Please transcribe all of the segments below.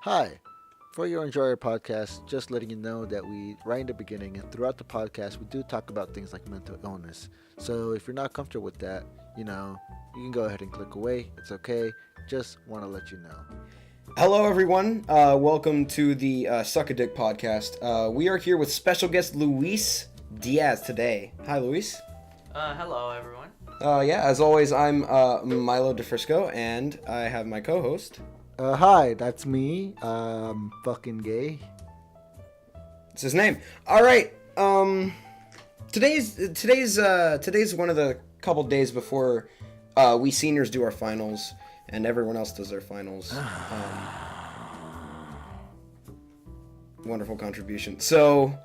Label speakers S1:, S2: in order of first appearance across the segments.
S1: Hi. For your enjoy our podcast, just letting you know that we, right in the beginning and throughout the podcast, we do talk about things like mental illness. So if you're not comfortable with that, you can go ahead and click away. It's okay. Just want to let you know.
S2: Hello, everyone. Welcome to the Suck a Dick podcast. We are here with special guest Luis Diaz today. Hi, Luis.
S3: Hello, everyone.
S2: As always, I'm Milo DeFrisco, and I have my co-host.
S1: Hi, that's me. Fucking gay.
S2: It's his name. All right. Today's one of the couple days before we seniors do our finals, and everyone else does their finals. Wonderful contribution. So,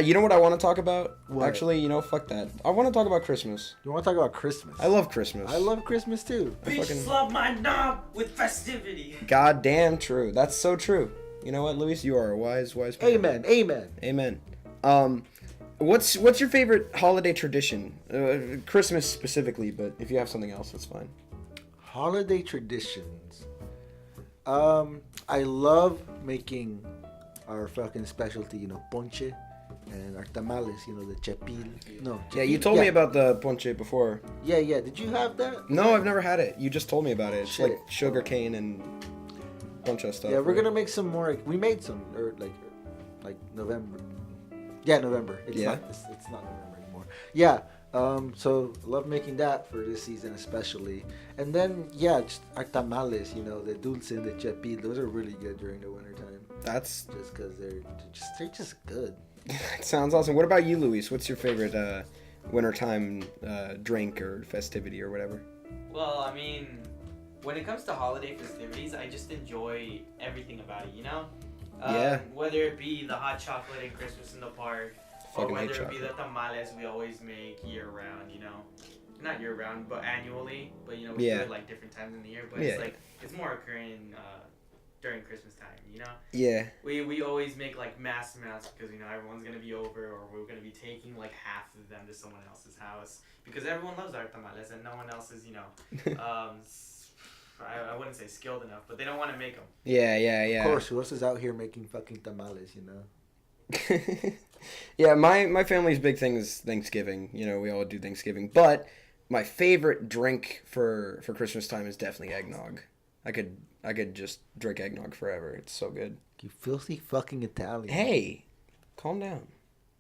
S2: you know what I want to talk about?
S1: What?
S2: Actually, fuck that. I want to talk about Christmas.
S1: You want to talk about Christmas?
S2: I love Christmas.
S1: I love Christmas too.
S3: Bitch, slap my knob with festivity.
S2: Goddamn true. That's so true. You know what, Luis? You are a wise man.
S1: Amen. Amen.
S2: Amen. What's your favorite holiday tradition? Christmas specifically, but if you have something else, that's fine.
S1: Holiday traditions. I love making our fucking specialty, ponche, and our tamales, the chepil. No.
S2: Yeah, you
S1: chepil,
S2: told me about the ponche before.
S1: Yeah. Did you have that?
S2: No, I've never had it. You just told me about it. It's
S1: Shit.
S2: like sugar cane and bunch of stuff.
S1: Yeah, we're
S2: right?
S1: gonna make some more. We made some, like November. Yeah, November. It's
S2: Yeah?
S1: not. It's not November anymore. Yeah. So love making that for this season especially. And then just our tamales, the dulce and the chepil. Those are really good during the wintertime.
S2: That's
S1: Just because they're just good.
S2: That sounds awesome. What about you, Luis? What's your favorite wintertime drink or festivity or whatever?
S3: Well, I mean, when it comes to holiday festivities, I just enjoy everything about it,
S2: Yeah.
S3: Whether it be the hot chocolate and Christmas in the park,
S2: Fucking
S3: or
S2: hate
S3: whether it be
S2: chocolate.
S3: the tamales we always make year round, Not year round, but annually. But, we
S2: Yeah.
S3: do it like different times in the year. But
S2: Yeah.
S3: it's more occurring during Christmas time,
S2: Yeah.
S3: We always make like mass amounts because everyone's gonna be over, or we're gonna be taking like half of them to someone else's house because everyone loves our tamales and no one else is I wouldn't say skilled enough, but they don't want to make them.
S2: Yeah.
S1: Of course, who else is out here making fucking tamales?
S2: Yeah, my family's big thing is Thanksgiving. We all do Thanksgiving. But my favorite drink for Christmas time is definitely eggnog. I could just drink eggnog forever. It's so good.
S1: You filthy fucking Italian.
S2: Hey, calm down.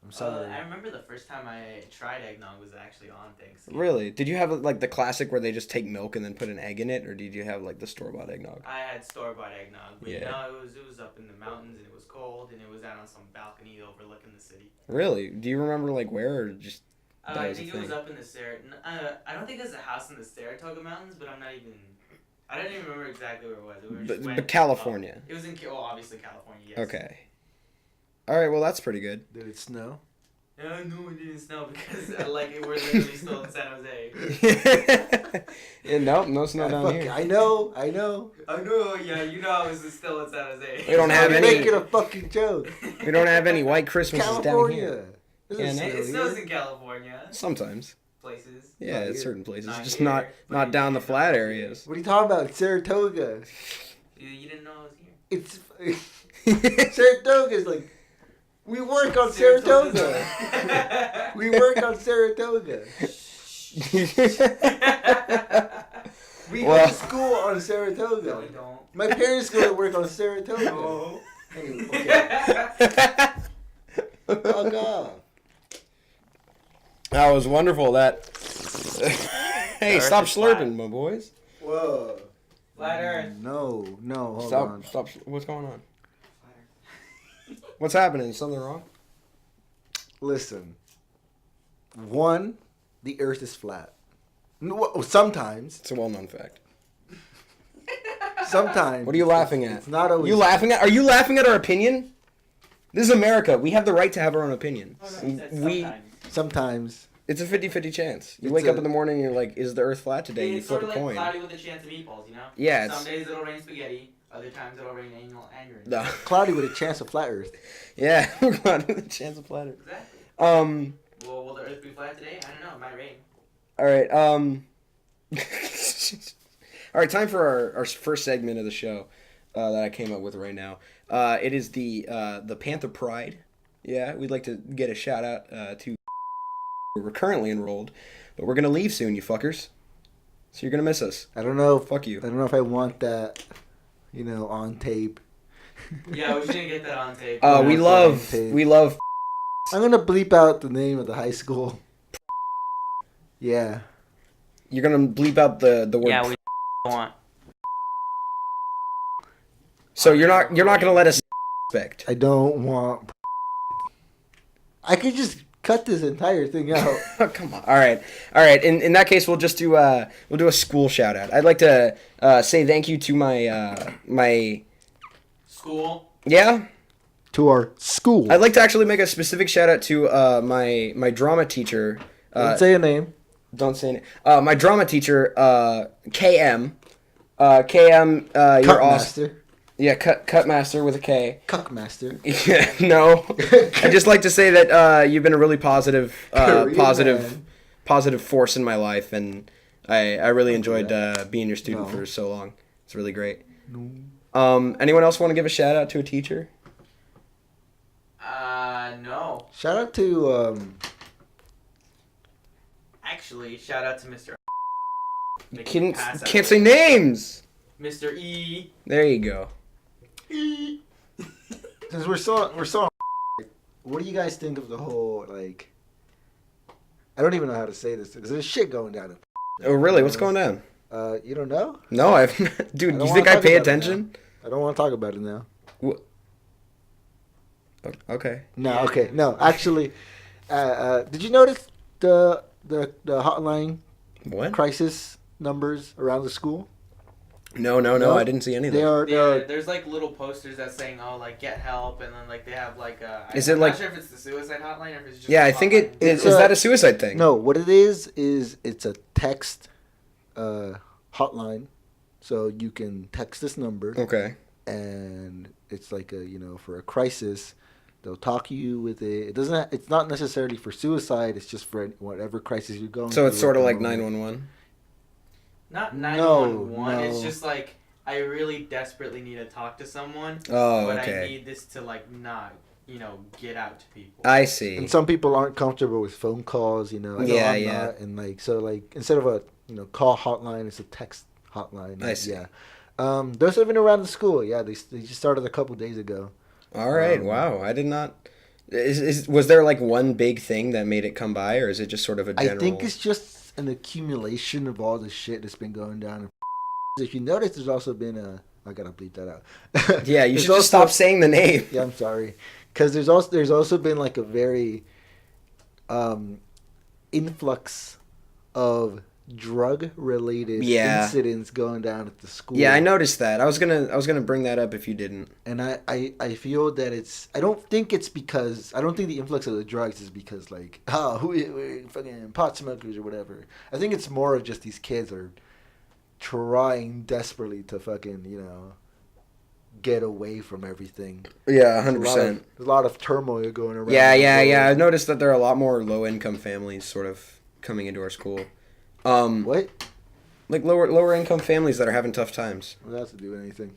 S1: I'm sorry.
S3: I remember the first time I tried eggnog was actually on Thanksgiving.
S2: Really? Did you have like the classic where they just take milk and then put an egg in it, or did you have like the store-bought eggnog?
S3: I had store-bought eggnog, but
S2: Yeah.
S3: it was up in the mountains and it was cold and it was out on some balcony overlooking the city.
S2: Really? Do you remember like where, or just that
S3: I
S2: was a
S3: think it was
S2: thing?
S3: up in the I don't think it was a house in the Saratoga Mountains, but I don't even remember exactly where it was. We were just
S2: But
S3: went
S2: California.
S3: It was obviously California, yes.
S2: Okay. All right. Well, that's pretty good.
S1: Did it snow?
S3: No, it didn't snow because we're literally still in San Jose.
S2: Yeah, no snow down
S1: Fuck,
S2: here.
S1: I know.
S3: I know, yeah, I was still in San Jose.
S2: We don't have
S1: You're
S2: any-
S1: making a fucking joke.
S2: We don't have any white Christmases down
S1: California.
S2: here.
S1: Doesn't
S2: Yeah, no.
S1: snow
S3: It
S1: here.
S3: snows in California.
S2: Sometimes.
S3: Places.
S2: Yeah,
S1: Not
S2: at
S1: here.
S2: certain places,
S3: Not
S2: just
S3: here,
S2: not
S3: but
S2: down the
S3: you
S2: flat
S3: know.
S2: areas.
S1: What are you talking about? Saratoga.
S3: You didn't know I was here.
S1: It's Saratoga's like we work on Saratoga. We work on Saratoga. We go
S2: Well-
S1: to school on
S3: No,
S1: Saratoga.
S3: we don't.
S1: My parents go to work on Saratoga.
S3: No.
S1: Anyway, okay. Fuck off.
S2: That was wonderful. That. Hey,
S3: Earth
S2: stop
S3: is flat.
S2: slurping, my boys.
S1: Whoa.
S3: Flat Earth.
S1: No, hold on.
S2: Stop. What's going on? What's happening? Is something wrong?
S1: Listen. One, the earth is flat. No, sometimes.
S2: It's a well-known fact.
S1: Sometimes.
S2: What are you laughing at?
S1: It's not always.
S2: You laughing at? Are you laughing at our opinion? This is America. We have the right to have our own opinion.
S3: Oh, no, he said
S2: We.
S3: sometimes.
S1: Sometimes.
S2: It's a 50-50 chance. You
S1: It's
S2: wake up
S1: a-
S2: in the morning and you're like, is the earth flat today? You
S3: It's
S2: flip
S3: sort
S2: a
S3: of like
S2: coin.
S3: cloudy with a chance of meatballs,
S2: Yeah, it's.
S3: Some days it'll rain spaghetti, other times it'll rain anal anger.
S2: No.
S1: Cloudy with a chance of flat earth.
S2: Yeah, we're going to the chance of flat earth.
S3: Exactly. Well, will the earth be flat today? I don't know. It might rain.
S2: All right. All right, time for our first segment of the show. that I came up with right now. It is the Panther Pride. Yeah, we'd like to get a shout out to. We're currently enrolled, but we're gonna leave soon, you fuckers. So you're gonna miss us.
S1: I don't know.
S2: Fuck you.
S1: I don't know if I want that, on tape.
S3: Yeah, we should get that on tape.
S2: We love.
S1: I'm gonna bleep out the name of the high school. Yeah.
S2: You're gonna bleep out the word.
S3: Yeah, we want.
S2: So you're not gonna let us expect.
S1: I don't want. I could just cut this entire thing out.
S2: Oh, come on. All right. In that case, we'll just do a school shout out. I'd like to say thank you to my
S3: School.
S2: Yeah.
S1: To our school.
S2: I'd like to actually make a specific shout out to my drama teacher.
S1: Don't say a name.
S2: Don't say it. My drama teacher, KM. KM, you're awesome.
S1: Master.
S2: Yeah, cut master with a K.
S1: Cuck master.
S2: Yeah, no. I just like to say that you've been a really positive force in my life, and I really enjoyed being your student for so long. It's really great.
S1: No.
S2: Anyone else want to give a shout out to a teacher?
S3: No.
S1: Shout out to
S3: Actually, shout out to Mr.
S2: You can't say names.
S3: Mr. E.
S2: There you go.
S1: Since we're so what do you guys think of the whole I don't even know how to say this because there's shit going down.
S2: Oh really? What's going on?
S1: You don't know?
S2: No, I've dude. You think I pay attention?
S1: I don't want to talk about it now.
S2: What? Okay.
S1: No, okay, no. Actually, did you notice the hotline
S2: What?
S1: crisis numbers around the school?
S2: No, I didn't see any of
S1: They
S2: that.
S1: are.
S3: There's little posters that saying, "Oh, get help," and then they have
S2: Is
S3: I'm
S2: it
S3: not sure if it's the suicide hotline or if it's just.
S2: Yeah,
S3: a
S2: I think
S3: hotline.
S2: is
S1: It's
S2: that a suicide thing?
S1: No, what it is it's a text hotline, so you can text this number.
S2: Okay.
S1: And it's for a crisis, they'll talk you with it. It's not necessarily for suicide. It's just for whatever crisis you're going.
S2: So it's
S1: through
S2: sort of
S1: at the
S2: like
S1: moment.
S2: 911.
S3: Not
S1: No,
S3: 911. It's
S1: no.
S3: just I really desperately need to talk to someone.
S2: Oh,
S3: but
S2: okay.
S3: I need this to not get out to people.
S2: I see.
S1: And some people aren't comfortable with phone calls. I know
S2: Yeah,
S1: I'm
S2: yeah.
S1: not, and instead of a call hotline, it's a text hotline.
S2: I see.
S1: Yeah. Those have been around the school. Yeah, they just started a couple days ago.
S2: All right. Wow. I did not. Was there one big thing that made it come by, or is it just sort of a general?
S1: I think it's just an accumulation of all the shit that's been going down. If you notice, there's also been I gotta bleep that out.
S2: Yeah, you
S1: There's
S2: should just stop saying the name.
S1: Yeah, I'm sorry. Because there's also been a very influx of drug related incidents going down at the school.
S2: Yeah, I noticed that. I was gonna bring that up if you didn't.
S1: And I feel that I don't think the influx of the drugs is because we're fucking pot smokers or whatever. I think it's more of just these kids are trying desperately to fucking get away from everything.
S2: Yeah, 100%.
S1: There's a lot of turmoil going around.
S2: Yeah. I've noticed that there are a lot more low-income families sort of coming into our school.
S1: What?
S2: Lower income families that are having tough times.
S1: What does that have to do with anything?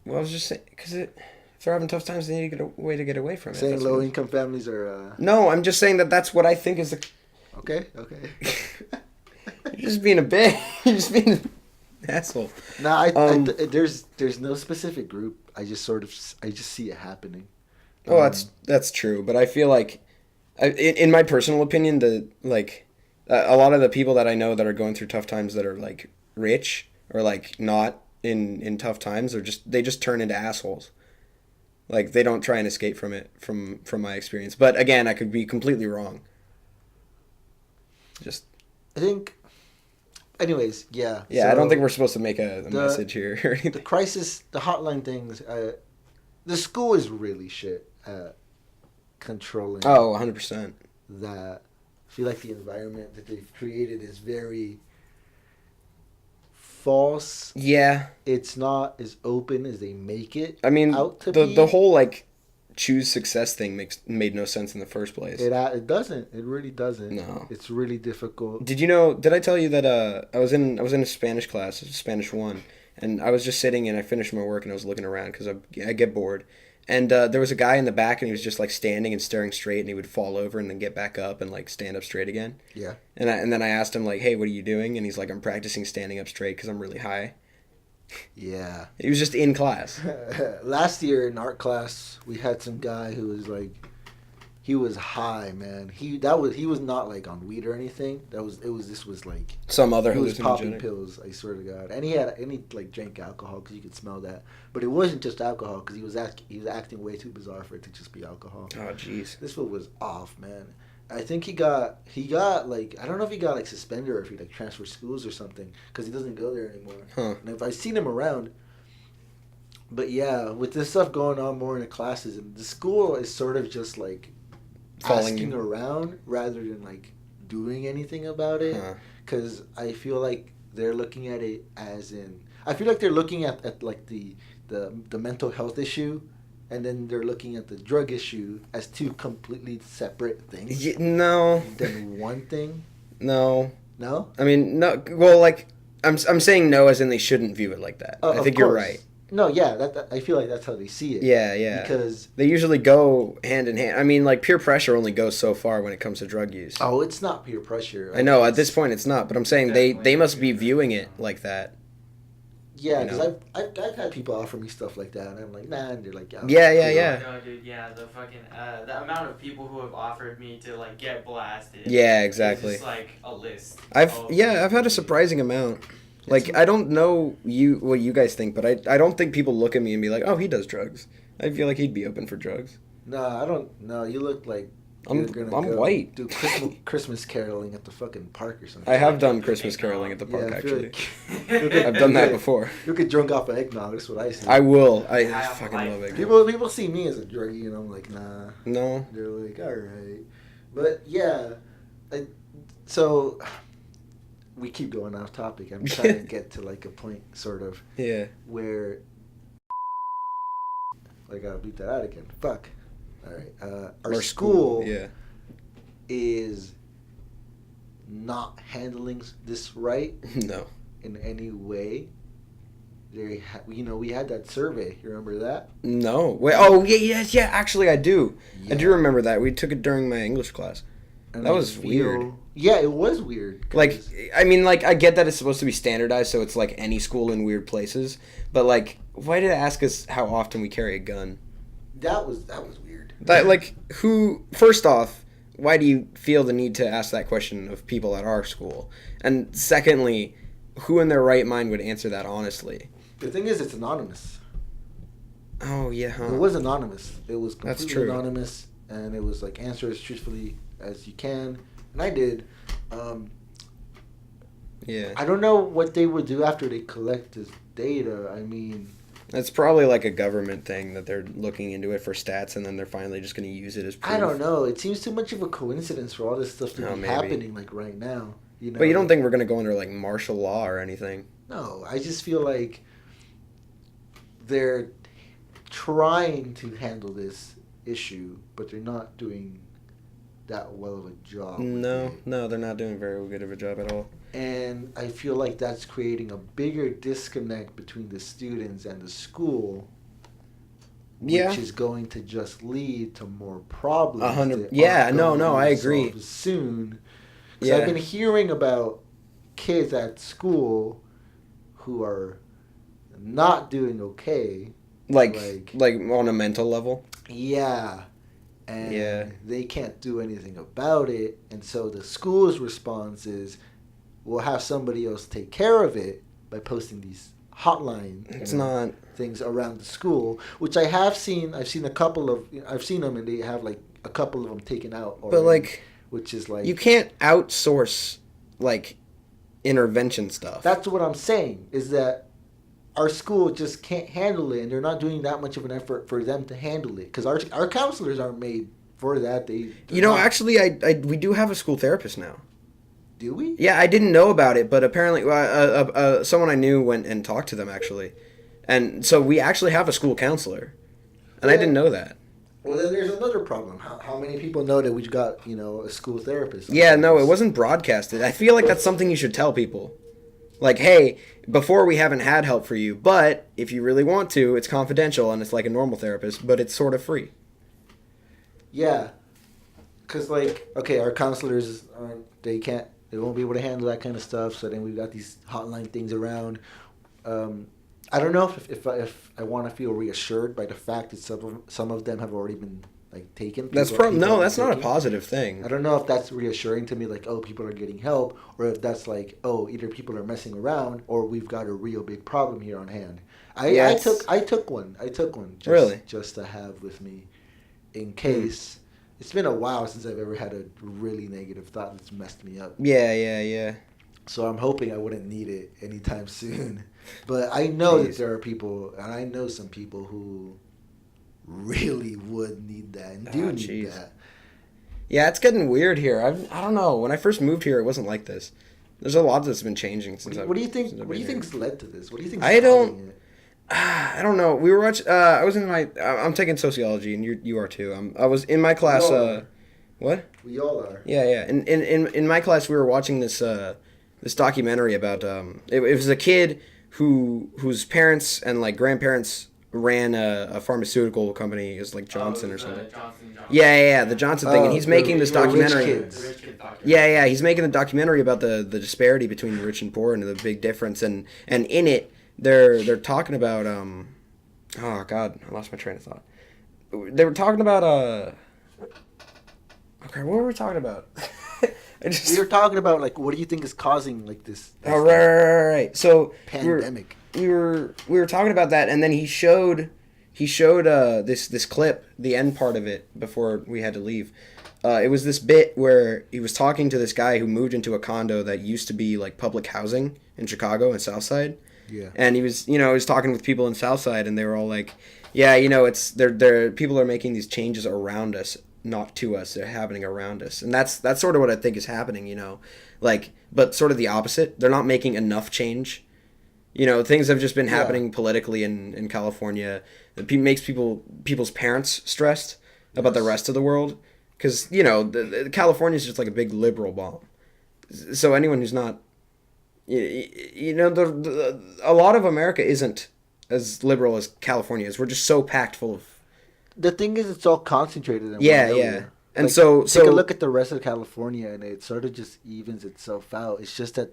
S2: Well, I was just saying, because if they're having tough times, they need to get a way to get away from it.
S1: Saying
S2: That's
S1: low
S2: what-
S1: income families are.
S2: No, I'm just saying that's what I think is the.
S1: Okay.
S2: You're just being a bitch. You're just being an asshole.
S1: Nah, there's no specific group. I just see it happening.
S2: Oh, that's true, but I feel in my personal opinion, a lot of the people that I know that are going through tough times that are rich or not in tough times they just turn into assholes. They don't try and escape from it from my experience. But again, I could be completely wrong.
S1: I think. Anyways, yeah.
S2: Yeah,
S1: so
S2: I don't think we're supposed to make a message here or anything.
S1: the crisis, the hotline things. The school is really shit at controlling.
S2: Oh, 100%.
S1: That I feel like the environment that they've created is very false.
S2: Yeah.
S1: It's not as open as they make it.
S2: I mean,
S1: out to be.
S2: the whole choose success thing made no sense in the first place.
S1: It doesn't. It really doesn't.
S2: No.
S1: It's really difficult.
S2: Did I tell you that I was in a Spanish class, Spanish 1, and I was just sitting and I finished my work and I was looking around because I get bored. And there was a guy in the back and he was just like standing and staring straight and he would fall over and then get back up and like stand up straight again.
S1: Yeah.
S2: And then I asked him like, hey, what are you doing? And he's like, I'm practicing standing up straight because I'm really high.
S1: Yeah.
S2: He was just in class.
S1: Last year in art class, we had some guy who was like, he was high, man. He was not like on weed or anything. This was like
S2: Some other
S1: he was popping
S2: hallucinogenic.
S1: pills. I swear to God. And he like drank alcohol because you could smell that. But it wasn't just alcohol because he was acting way too bizarre for it to just be alcohol.
S2: Oh, jeez.
S1: This fool was off, man. I think he got like, I don't know if he got like suspended or if he like transferred schools or something because he doesn't go there anymore.
S2: Huh.
S1: And if I've seen him around. But yeah, with this stuff going on more in the classes, and the school is sort of just like asking around rather than like doing anything about it. Because I feel like they're looking at it as in, I feel like they're looking at like the mental health issue, and then they're looking at the drug issue as two completely separate things.
S2: No.
S1: Than one thing.
S2: No.
S1: No.
S2: I mean, no. Well, like, I'm saying no, as in they shouldn't view it like that. I think you're right.
S1: No, yeah, that I feel like that's how they see it.
S2: Yeah.
S1: Because
S2: they usually go hand in hand. I mean, like, peer pressure only goes so far when it comes to drug use.
S1: oh, it's not peer pressure.
S2: I know, at this point it's not, but I'm saying they must be viewing it like that.
S1: Yeah,
S2: you
S1: because
S2: know?
S1: I've had people offer me stuff like that, and I'm like, nah, and they're like,
S2: Yeah.
S3: No, dude, yeah, the fucking the amount of people who have offered me to like get blasted.
S2: Yeah, exactly.
S3: Is just like a list.
S2: I've had a surprising amount. Like, I don't know what you guys think, but I don't think people look at me and be like, oh, he does drugs. I feel like he'd be open for drugs.
S1: No, I don't. No, you look like
S2: I'm white.
S1: Do Christmas caroling at the fucking park or something.
S2: I have done Christmas caroling at the park,
S1: I feel
S2: actually.
S1: like-
S2: I've done that before.
S1: You get drunk off of eggnog. That's what I see.
S2: I will. I
S3: Yeah,
S2: fucking love it.
S1: People see me as a druggie, and I'm like, nah.
S2: No.
S1: They're like, all right, but yeah, so we keep going off topic. I'm trying to get to like a point, sort of,
S2: Yeah.
S1: where I gotta beat that out again. Fuck. All right. Our school
S2: Yeah.
S1: is not handling this right
S2: No.
S1: in any way. We had that survey. You remember that?
S2: No. Wait. Oh, yeah. Actually, I do.
S1: Yeah.
S2: I do remember that. We took it during my English class.
S1: And
S2: That
S1: I
S2: was weird.
S1: Yeah, it was weird. 'Cause
S2: Like, I mean, like, I get that it's supposed to be standardized, so it's like any school in weird places. But like, why did it ask us how often we carry a gun?
S1: that was weird.
S2: That, like, who? First off, why do you feel the need to ask that question of people at our school? And secondly, who in their right mind would answer that honestly?
S1: The thing is, it's anonymous.
S2: Oh yeah, huh?
S1: It was anonymous. It was
S2: That's
S1: completely
S2: true.
S1: anonymous, and it was like answer as truthfully as you can, and I did.
S2: Yeah,
S1: I don't know what they would do after they collect this data. I mean,
S2: that's probably like a government thing that they're looking into it for stats, and then they're finally just going to use it as proof.
S1: I don't know. It seems too much of a coincidence for all this stuff to
S2: Oh,
S1: be
S2: maybe.
S1: happening like right now. You know.
S2: But you don't think we're going to go under like martial law or anything?
S1: No, I just feel like they're trying to handle this issue, but they're not doing that well of a job. with it.
S2: No, they're not doing very good of a job at all.
S1: And I feel like that's creating a bigger disconnect between the students and the school,
S2: Yeah.
S1: which is going to just lead to more problems.
S2: 100
S1: that
S2: yeah,
S1: aren't
S2: no,
S1: going to
S2: no,
S1: be
S2: I agree.
S1: solved soon. 'Cause
S2: Yeah.
S1: I've been hearing about kids at school who are not doing okay.
S2: Like on a mental level.
S1: Yeah. And
S2: Yeah.
S1: they can't do anything about it. And so the school's response is, we'll have somebody else take care of it by posting these hotline
S2: It's not.
S1: things around the school, which I have seen. I've seen I've seen them, and they have like a couple of them taken out already,
S2: But like,
S1: which is like,
S2: you can't outsource like intervention stuff.
S1: that's what I'm saying, is that our school just can't handle it, and they're not doing that much of an effort for them to handle it, because our counselors aren't made for that.
S2: Actually, we do have a school therapist now.
S1: Do we?
S2: Yeah, I didn't know about it, but apparently, someone I knew went and talked to them actually, and so we actually have a school counselor, and I didn't know that.
S1: Well, then there's another problem. How many people know that we've got a school therapist?
S2: Yeah, no, it wasn't broadcasted. I feel like that's something you should tell people. Like, hey, before we haven't had help for you, but if you really want to, it's confidential and it's like a normal therapist, but it's sort of free.
S1: Yeah, cause like okay, our counselors aren't. They won't be able to handle that kind of stuff. So then we've got these hotline things around. I don't know if I want to feel reassured by the fact that some of them have already been like taken.
S2: That's no, that's not a positive thing.
S1: I don't know if that's reassuring to me, like, oh, people are getting help, or if that's like, oh, either people are messing around or we've got a real big problem here on hand. I took one just,
S2: Really?
S1: just to have with me in case. It's been a while since I've ever had a really negative thought that's messed me up.
S2: Yeah.
S1: So I'm hoping I wouldn't need it anytime soon. But I know that there are people, and I know some people who really would need that and do need that.
S2: Yeah, it's getting weird here. I don't know. When I first moved here, it wasn't like this. There's a lot that's been changing since.
S1: What do you think? What do you think's led to this? What do you think?
S2: I don't know. We were watching. I was in my. I'm taking sociology, and you are too. I was in my class. What?
S1: We all are.
S2: Yeah. In my class, we were watching this this documentary about it was a kid whose parents and like grandparents ran a pharmaceutical company. It was like Johnson or something.
S3: Johnson.
S2: Yeah, the Johnson thing, and he's making this documentary.
S1: Rich kids.
S3: The rich kid documentary.
S2: Yeah, he's making a documentary about the disparity between rich and poor and the big difference, and in it they're talking about oh god, I lost my train of thought. They were talking about okay, what were we talking about?
S1: We were talking about like what do you think is causing like this
S2: Oh right. So
S1: pandemic.
S2: We were talking about that, and then he showed this clip, the end part of it before we had to leave. It was this bit where he was talking to this guy who moved into a condo that used to be like public housing in Chicago and Southside.
S1: Yeah.
S2: And he was talking with people in Southside, and they were all like, yeah, it's they're people are making these changes around us, not to us. They're happening around us, and that's sort of what I think is happening. Like, but sort of the opposite. They're not making enough change. Things have just been happening politically in California. It makes people's parents stressed about the rest of the world, because California is just like a big liberal bomb. So anyone who's not, a lot of America isn't as liberal as California is. We're just so packed full of.
S1: The thing is, it's all concentrated in one
S2: Yeah. And
S1: like,
S2: so
S1: take a look at the rest of California, and it sort of just evens itself out. It's just that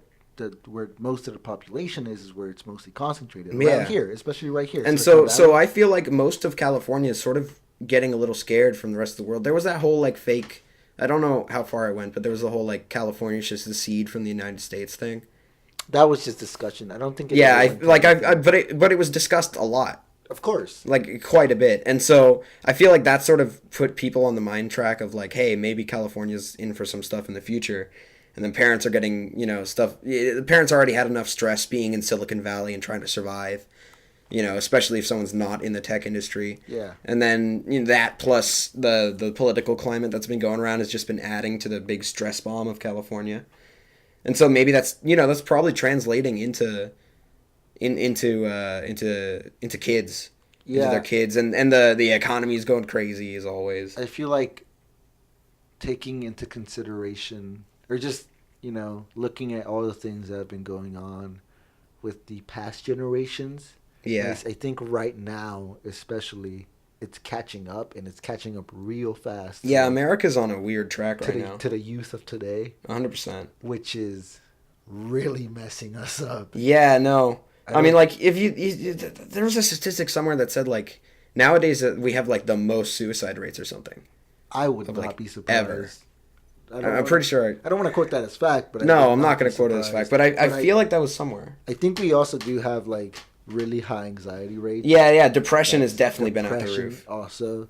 S1: where most of the population is where it's mostly concentrated. Right here, especially right here.
S2: And so I feel like most of California is sort of getting a little scared from the rest of the world. There was that whole like fake. I don't know how far it went, but there was the whole like California's just the seed from the United States thing.
S1: That was just discussion. I don't think.
S2: But it was discussed a lot.
S1: Of course.
S2: Like quite a bit. And so I feel like that sort of put people on the mind track of like, hey, maybe California's in for some stuff in the future. And then parents are getting, stuff. The parents already had enough stress being in Silicon Valley and trying to survive, especially if someone's not in the tech industry.
S1: Yeah.
S2: And then that plus the political climate that's been going around has just been adding to the big stress bomb of California. And so maybe that's probably translating into kids, into their kids, and the economy is going crazy as always.
S1: I feel like taking into consideration, or just looking at all the things that have been going on with the past generations.
S2: Yeah,
S1: I think right now, especially, it's catching up, and it's catching up real fast.
S2: Yeah, America's on a weird track right now.
S1: To the youth of today.
S2: 100%.
S1: Which is really messing us up.
S2: Yeah, no. I mean, like, if you there was a statistic somewhere that said, like, nowadays we have, like, the most suicide rates or something.
S1: I would not be surprised.
S2: Ever. I'm pretty sure.
S1: I don't want to quote that as fact, but
S2: no, I'm not going to quote it as fact. But I feel like that was somewhere.
S1: I think we also do have, like, really high anxiety rates.
S2: Yeah. Depression has definitely been out the roof.
S1: Also.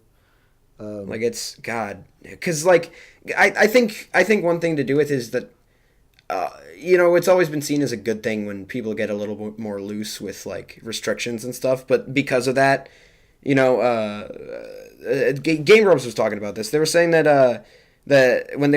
S2: Like, it's, God. Because, like, I think one thing to do with is that, it's always been seen as a good thing when people get a little bit more loose with, like, restrictions and stuff. But because of that, Game Grumps was talking about this. They were saying that when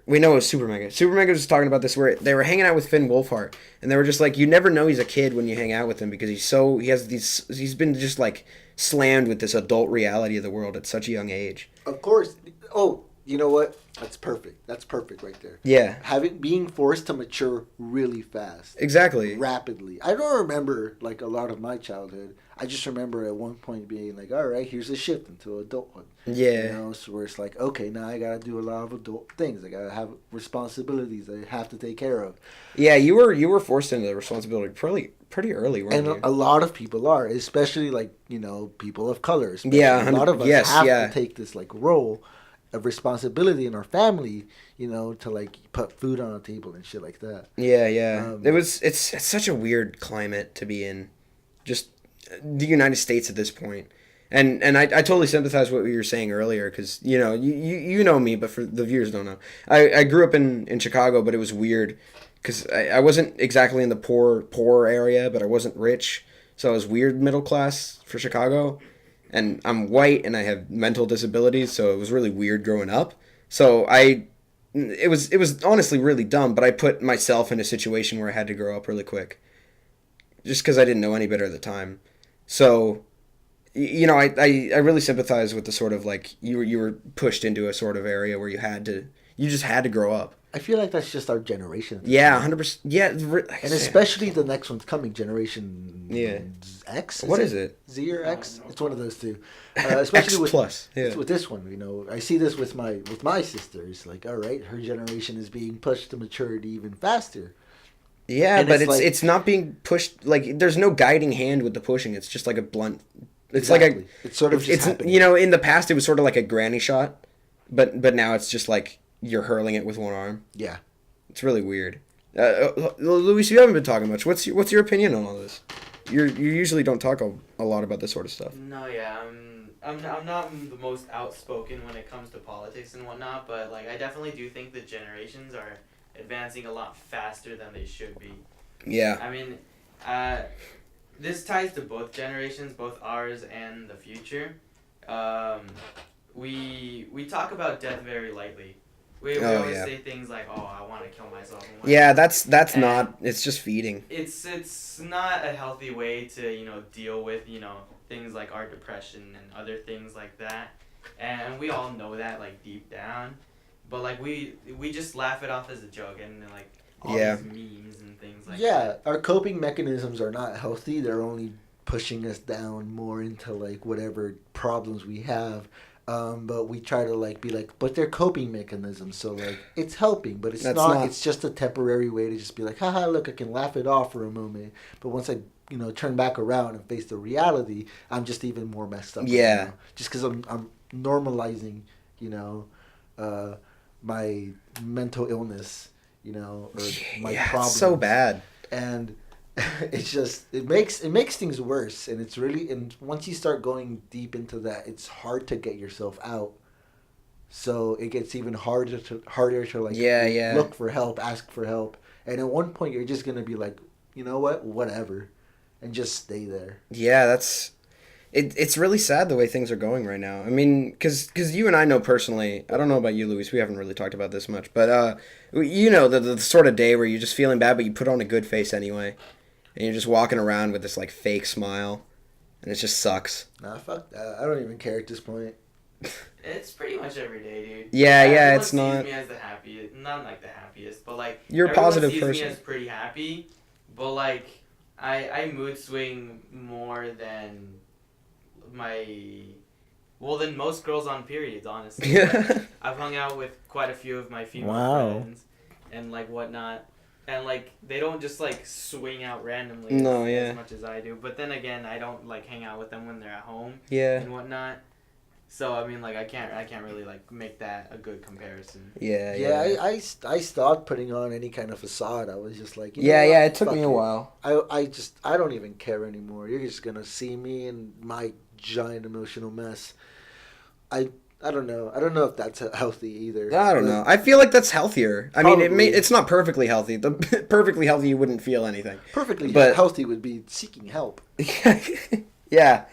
S2: we know it was Super Mega. Super Mega was talking about this where they were hanging out with Finn Wolfhard, and they were just like, you never know he's a kid when you hang out with him because he's been just like slammed with this adult reality of the world at such a young age.
S1: Of course. Oh, You know what? That's perfect. That's perfect right there.
S2: Yeah,
S1: Being forced to mature really fast,
S2: exactly.
S1: rapidly. I don't remember like a lot of my childhood. I just remember at one point being like, all right, here's a shift into adulthood.
S2: Yeah.
S1: You know, so where it's like, okay, now I gotta do a lot of adult things. I gotta have responsibilities I have to take care of.
S2: Yeah, you were forced into the responsibility pretty early, weren't
S1: And
S2: you?
S1: a lot of people are, especially like, you know, people of color. Especially.
S2: Yeah,
S1: A lot of us
S2: yes,
S1: have
S2: yeah.
S1: to take this like role of responsibility in our family, you know, to like put food on the table and shit like that.
S2: Yeah, yeah.
S1: Um,
S2: It's such a weird climate to be in, just the United States at this point. And I totally sympathize with what you were saying earlier because you know me, but for the viewers don't know, I grew up in Chicago, but it was weird because I wasn't exactly in the poor area, but I wasn't rich, so I was weird middle class for Chicago, and I'm white and I have mental disabilities, so it was really weird growing up. So it was honestly really dumb, but I put myself in a situation where I had to grow up really quick, just because I didn't know any better at the time. So, I really sympathize with the sort of like you were pushed into a sort of area where you just had to grow up.
S1: I feel like that's just our generation.
S2: Yeah, 100%. Yeah,
S1: And especially the next one's coming, Generation
S2: Yeah.
S1: X.
S2: What is it?
S1: Z or X?
S3: No.
S1: It's one of those two. Especially
S2: X
S1: with
S2: plus. Yeah.
S1: with this one, you know, I see this with my sister. It's like, all right, her generation is being pushed to maturity even faster.
S2: Yeah,
S1: And
S2: but
S1: it's like-
S2: it's not being pushed. Like there's no guiding hand with the pushing. It's just like a blunt. It's
S1: Exactly. It's sort of just
S2: it's
S1: happening.
S2: in the past it was sort of like a granny shot, but now it's just like you're hurling it with one arm.
S1: Yeah.
S2: It's really weird. Luis, you haven't been talking much. What's your opinion on all this? You usually don't talk a lot about this sort of stuff.
S3: No, yeah, I'm not the most outspoken when it comes to politics and whatnot, but like I definitely do think the generations are advancing a lot faster than they should be.
S2: Yeah.
S3: I mean, this ties to both generations, both ours and the future. We talk about death very lightly. We
S2: Oh,
S3: always
S2: yeah.
S3: say things like, "Oh, I want to kill myself." and
S2: Yeah,
S3: whatnot.
S2: that's
S3: And
S2: not. It's just feeding.
S3: It's not a healthy way to deal with things like our depression and other things like that, and we all know that like deep down, but like we just laugh it off as a joke and like all
S2: Yeah.
S3: these memes and things like
S1: Yeah,
S3: that.
S1: our coping mechanisms are not healthy. They're only pushing us down more into like whatever problems we have. But we try to like be like, but they're coping mechanisms, so like it's helping, but it's
S2: That's
S1: not.
S2: not-
S1: It's just a temporary way to just be like, haha, look, I can laugh it off for a moment. But once I turn back around and face the reality, I'm just even more messed up.
S2: Yeah.
S1: Now. Just because I'm normalizing, my mental illness, or my
S2: Yeah,
S1: problems.
S2: it's so bad.
S1: And it's just it makes things worse, and it's really, and once you start going deep into that, it's hard to get yourself out, so it gets even harder to like
S2: Yeah.
S1: look for help, ask for help, and at one point you're just gonna be like, you know what, whatever, and just stay there.
S2: Yeah, it's really sad the way things are going right now. I mean, because you and I know personally. I don't know about you, Luis. We haven't really talked about this much, but the sort of day where you're just feeling bad, but you put on a good face anyway, and you're just walking around with this like fake smile, and it just sucks.
S1: Nah, fuck that. I don't even care at this point.
S3: It's pretty much every day, dude.
S2: Yeah,
S3: Everyone
S2: it's
S3: sees
S2: not.
S3: me as the happiest, not like the happiest, but like
S2: You're a
S3: everyone
S2: positive
S3: sees
S2: person.
S3: me as pretty happy, but like I mood swing more than than most girls on periods, honestly. Like, I've hung out with quite a few of my female
S1: Wow.
S3: friends and like whatnot, and like they don't just like swing out randomly
S2: No, yeah.
S3: as much as I do. But then again, I don't like hang out with them when they're at home
S2: Yeah.
S3: and whatnot. So I mean, like I can't really like make that a good comparison.
S2: Yeah.
S1: Yeah, I stopped putting on any kind of facade. I was just like, you know
S2: Yeah,
S1: what?
S2: yeah. It took
S1: Fuck
S2: me a
S1: it.
S2: while.
S1: I don't even care anymore. You're just gonna see me in my giant emotional mess. I don't know. I don't know if that's healthy either.
S2: I don't
S1: But
S2: know. I feel like that's healthier. I mean,
S1: Probably.
S2: it's not perfectly healthy. The perfectly healthy, you wouldn't feel anything.
S1: Perfectly
S2: But-
S1: healthy would be seeking help.
S2: Yeah.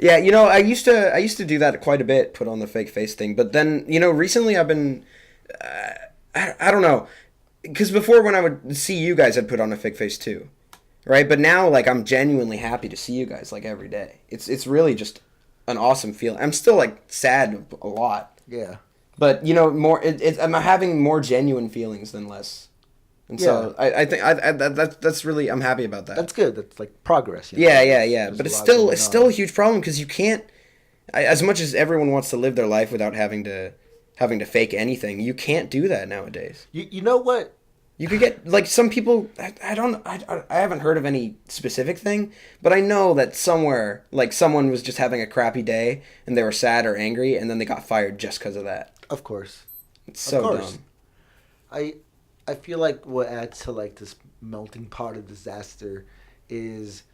S2: Yeah, I used to do that quite a bit, put on the fake face thing. But then, recently I've been I don't know. Cuz before when I would see you guys I'd put on a fake face too. Right? But now like I'm genuinely happy to see you guys like every day. It's really just an awesome feeling. I'm still like sad a lot.
S1: Yeah.
S2: But more. I'm having more genuine feelings than less, and so I think that's really I'm happy about that.
S1: That's good. That's like progress.
S2: Yeah.
S1: There's
S2: But
S1: a
S2: it's
S1: lot
S2: still
S1: going
S2: it's still a
S1: on.
S2: huge problem because you can't. As much as everyone wants to live their life without having to fake anything, you can't do that nowadays.
S1: You know what?
S2: You could get like some people. I haven't heard of any specific thing, but I know that somewhere like someone was just having a crappy day and they were sad or angry, and then they got fired just because of that.
S1: Of course.
S2: It's so
S1: course.
S2: dumb.
S1: I feel like what adds to like this melting pot of disaster is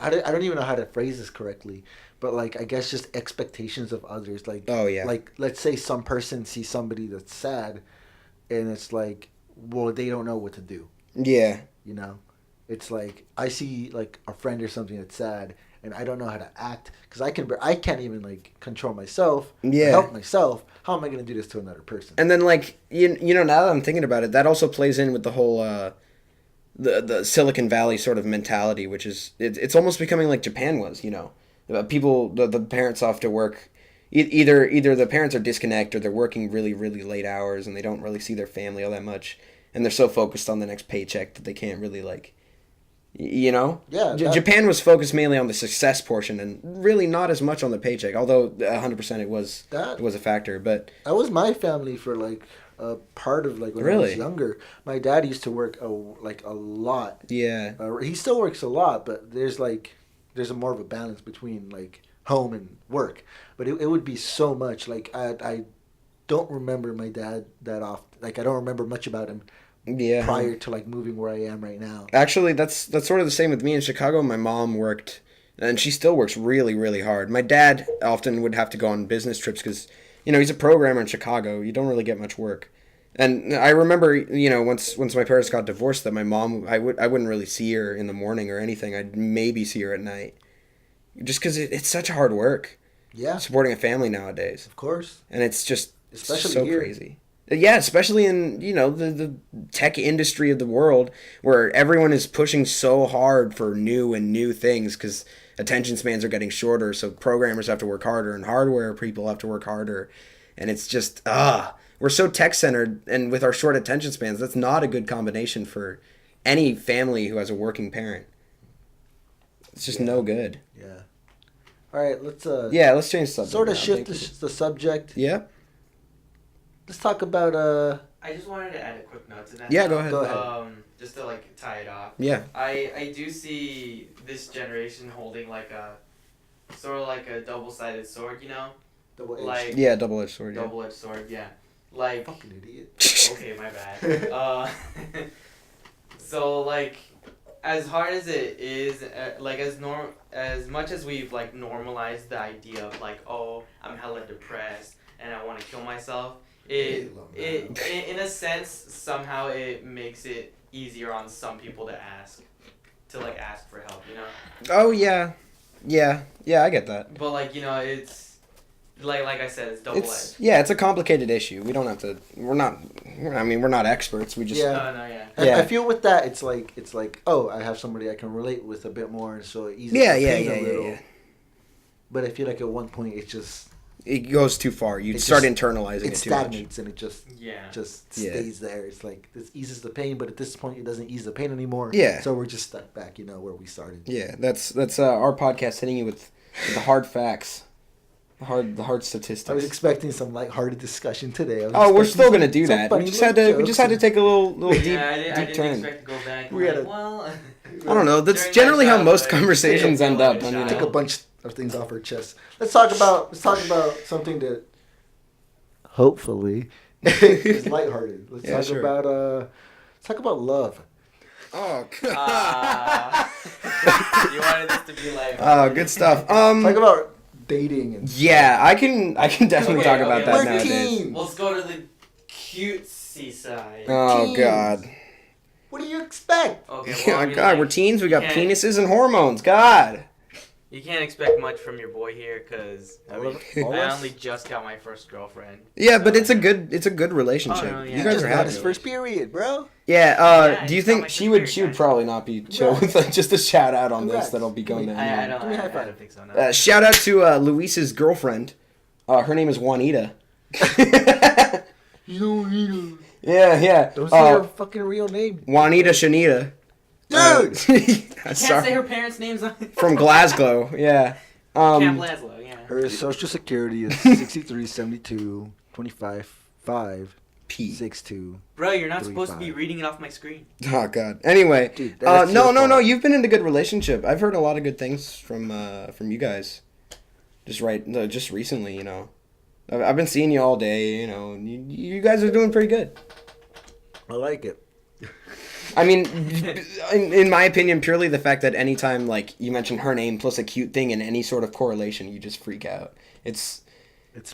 S1: I don't even know how to phrase this correctly, but like I guess just expectations of others. Like
S2: Oh, yeah.
S1: like let's say some person sees somebody that's sad, and it's like, well, they don't know what to do.
S2: Yeah.
S1: You know, it's like I see like a friend or something that's sad, and I don't know how to act because I can't even like control myself. Or
S2: Yeah.
S1: help myself. How am I gonna do this to another person?
S2: And then like now that I'm thinking about it, that also plays in with the whole the Silicon Valley sort of mentality, which is it's almost becoming like Japan was. People the parents off to work. Either the parents are disconnect or they're working really really late hours and they don't really see their family all that much, and they're so focused on the next paycheck that they can't really like.
S1: Yeah,
S2: Japan was focused mainly on the success portion and really not as much on the paycheck. Although 100% it was a factor, but
S1: That was my family for like a part of like when I was
S2: Really?
S1: younger. My dad used to work a lot.
S2: yeah,
S1: He still works a lot, but there's a more of a balance between like home and work. But it would be so much like I don't remember my dad that often. Like I don't remember much about him
S2: yeah.
S1: prior to like moving where I am right now.
S2: Actually, that's sort of the same with me in Chicago. My mom worked, and she still works really, really hard. My dad often would have to go on business trips because, he's a programmer in Chicago. You don't really get much work. And I remember, once my parents got divorced, that my mom, I wouldn't really see her in the morning or anything. I'd maybe see her at night, just because it's such hard work
S1: Yeah,
S2: supporting a family nowadays,
S1: of course.
S2: and it's just
S1: Especially
S2: so
S1: here.
S2: crazy. Yeah, especially in the tech industry of the world where everyone is pushing so hard for new things because attention spans are getting shorter, so programmers have to work harder and hardware people have to work harder, and it's just we're so tech centered, and with our short attention spans, that's not a good combination for any family who has a working parent. It's just no good.
S1: Yeah. All right, let's
S2: Yeah, let's change the subject.
S1: sort of
S2: now.
S1: shift
S2: Thank you.
S1: the subject.
S2: Yeah.
S1: Let's talk about
S3: I just wanted to add a quick note to that.
S2: Yeah, go ahead.
S1: Go ahead.
S3: Just to like tie it off.
S2: Yeah.
S3: I do see this generation holding like a sort of like a double-sided sword,
S1: double-edged.
S3: like
S2: Yeah, double-edged sword. Yeah.
S3: double-edged sword, yeah. Like
S1: Fucking idiot.
S3: okay, my bad. So like, as hard as it is, like as much as we've like normalized the idea of like, oh, I'm hella depressed and I want to kill myself, it in a sense somehow it makes it easier on some people to ask for help,
S2: Oh yeah, I get that.
S3: But like it's like I said, it's double edged.
S2: It's a complicated issue. We don't have to. We're not experts. We just
S1: Yeah.
S3: No, yeah.
S1: And I
S2: Yeah.
S1: feel with that, it's like, oh, I have somebody I can relate with a bit more, and so it eases
S2: Yeah,
S1: the
S2: yeah,
S1: pain
S2: yeah,
S1: a
S2: yeah,
S1: little.
S2: yeah.
S1: But I feel like at one point
S2: It goes too far. You
S1: It
S2: start
S1: just-
S2: internalizing
S1: it
S2: it too much.
S1: stagnates and it just
S3: Yeah.
S2: Yeah.
S1: stays there. It's like this eases the pain, but at this point, it doesn't ease the pain anymore.
S2: Yeah.
S1: So we're just stuck back, where we started.
S2: Yeah, that's our podcast hitting you with the hard facts, the hard statistics.
S1: I was expecting some lighthearted discussion today.
S2: Oh, we're
S1: expecting
S2: still gonna
S1: some-
S2: do
S1: some
S2: that.
S1: funny
S2: We just had
S1: little
S2: to
S1: jokes
S2: take a little deep
S3: Yeah, I didn't
S2: deep turn.
S3: expect to go back.
S1: We had a-
S3: well.
S2: I don't know. That's
S3: During
S2: generally
S3: my
S2: how most
S3: childhood,
S2: conversations
S3: I
S2: end
S3: feel
S2: up.
S3: like a
S2: I mean,
S3: child.
S1: Took a bunch of things off our chest. Let's talk about something that hopefully is lighthearted.
S2: Yeah,
S1: Let's
S2: sure.
S1: talk about love.
S2: Oh,
S3: You wanted this to be like.
S2: oh, good stuff.
S1: Talk about dating and
S2: Yeah, I can definitely
S3: Okay,
S2: talk
S3: okay,
S2: about that
S1: we're
S2: nowadays.
S1: teens.
S3: Let's go to the cutesy side.
S2: Oh
S1: Teens.
S2: God.
S1: What do you expect?
S3: Okay.
S2: Yeah,
S3: Well, I mean,
S2: God,
S3: like,
S2: we're teens. We got
S3: you can't-
S2: penises and hormones. God.
S3: You can't expect much from your boy here, cause I
S1: All
S3: mean,
S1: of
S3: I
S1: us?
S3: only just got my first girlfriend.
S2: Yeah, but it's a good relationship.
S3: Oh, no, yeah.
S2: You guys
S1: Just
S2: are
S1: got
S2: happy.
S1: his first period, bro.
S2: Yeah.
S3: Yeah,
S2: Do you
S3: he's got
S2: think
S3: my
S2: she would
S3: sister,
S2: probably not be chill
S1: Congrats.
S2: with like just a shout out on
S1: Congrats.
S2: this that'll be going
S1: Give me-
S2: down.
S3: I don't.
S1: Give me a high
S3: I
S1: five.
S3: don't think so. No.
S2: Shout out to Luis's girlfriend. Her name is Juanita.
S1: You don't need to.
S2: Yeah.
S1: Don't say her fucking real name.
S2: Juanita Shanita.
S1: Dude!
S3: Can't say
S2: Sorry.
S3: her parents' names on
S2: From Glasgow, yeah.
S3: Camp Laszlo, yeah.
S1: Her social security is 63 72 25 5
S2: P.
S1: 62.
S3: Bro, you're not supposed to be
S1: 35.
S3: reading it off my screen.
S2: Oh God. Anyway,
S1: Dude, that's
S2: no.
S1: your fault.
S2: You've been in a good relationship. I've heard a lot of good things from you guys. Just recently, you know. I've been seeing you all day. You know, you guys are doing pretty good.
S1: I like it.
S2: I mean, in my opinion, purely the fact that anytime like you mention her name plus a cute thing in any sort of correlation, you just freak out. It's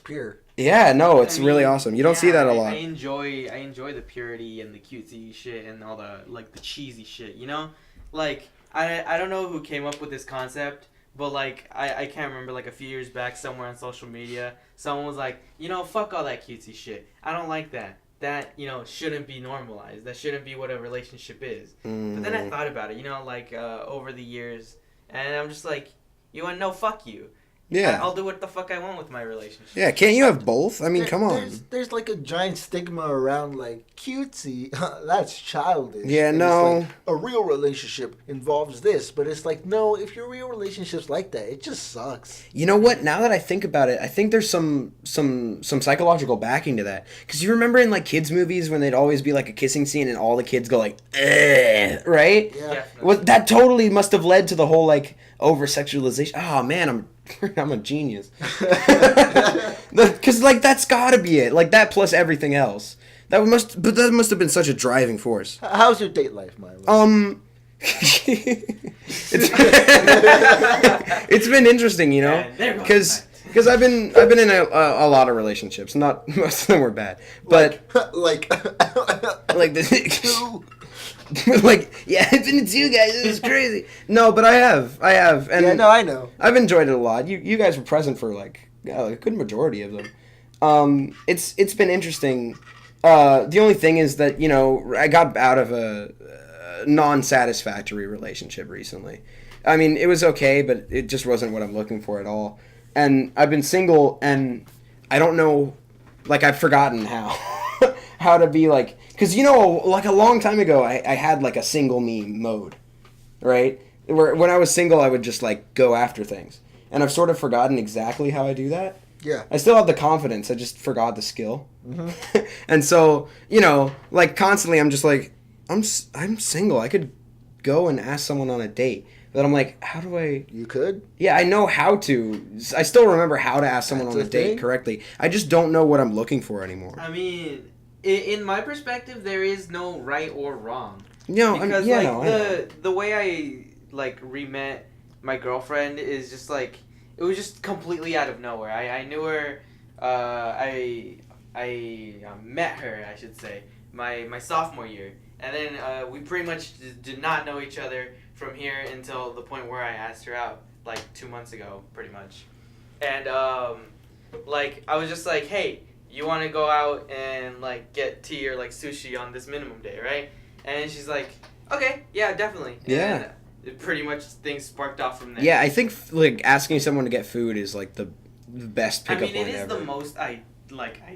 S1: pure.
S2: yeah, no, it's
S3: I mean,
S2: really awesome. You don't see that a lot.
S3: I enjoy the purity and the cutesy shit and all the like the cheesy shit, you know? Like I don't know who came up with this concept, but like I can't remember, like a few years back somewhere on social media, someone was like, you know, fuck all that cutesy shit. I don't like that. That, you know, shouldn't be normalized. That shouldn't be what a relationship is. But then I thought about it, you know, like over the years, and I'm just like, you want no, fuck you.
S2: Yeah.
S3: I'll do what the fuck I want with my relationship.
S2: Yeah, can't you have both? I mean, come on.
S1: There's like a giant stigma around like cutesy. That's childish.
S2: Yeah,
S1: And
S2: no.
S1: It's like, a real relationship involves this, but it's like, no, if your real relationship's like that, it just sucks.
S2: You know what? Now that I think about it, I think there's some psychological backing to that. Because you remember in like kids movies when they'd always be like a kissing scene and all the kids go like, ugh, right?
S1: Yeah.
S2: Well, that totally must have led to the whole like over sexualization. Oh man, I'm a genius. Because like that's gotta be it. Like that plus everything else. That must have been such a driving force.
S1: How's your date life, Milo?
S2: It's been interesting, you know,
S3: And there goes
S2: because I've been in a lot of relationships. Not most of them were bad, but
S1: like
S2: like the like yeah, I've been to two guys. This is crazy. No, but I have, and
S1: yeah, no, I know.
S2: I've enjoyed it a lot. You guys were present for like a good majority of them. It's been interesting. The only thing is that, you know, I got out of a non-satisfactory relationship recently. I mean, it was okay, but it just wasn't what I'm looking for at all. And I've been single, and I don't know, like I've forgotten how to be like, because, you know, like a long time ago, I had like a single me mode, right? Where when I was single, I would just like go after things. And I've sort of forgotten exactly how I do that.
S1: Yeah.
S2: I still have the confidence. I just forgot the skill.
S1: Mm-hmm.
S2: And so, you know, like constantly I'm just like, I'm single. I could go and ask someone on a date. But I'm like, how do I...
S1: You could?
S2: Yeah, I know how to. I still remember how to ask someone
S1: That's
S2: on a
S1: a
S2: date
S1: thing?
S2: correctly. I just don't know what I'm looking for anymore.
S3: I mean, in my perspective, there is no right or wrong.
S2: No,
S3: Because
S2: yeah,
S3: like
S2: no, I know.
S3: the way I like re-met my girlfriend is just like, it was just completely out of nowhere. I knew her. I met her, I should say, my sophomore year, and then we pretty much did not know each other from here until the point where I asked her out like 2 months ago, pretty much. And like I was just like, hey, you want to go out and like get tea or like sushi on this minimum day, right? And she's like, okay, yeah, definitely.
S2: Yeah.
S3: And it pretty much things sparked off from there.
S2: Yeah, I think like asking someone to get food is like the best
S3: I
S2: pickup
S3: mean,
S2: line
S3: it is
S2: ever.
S3: the most
S2: I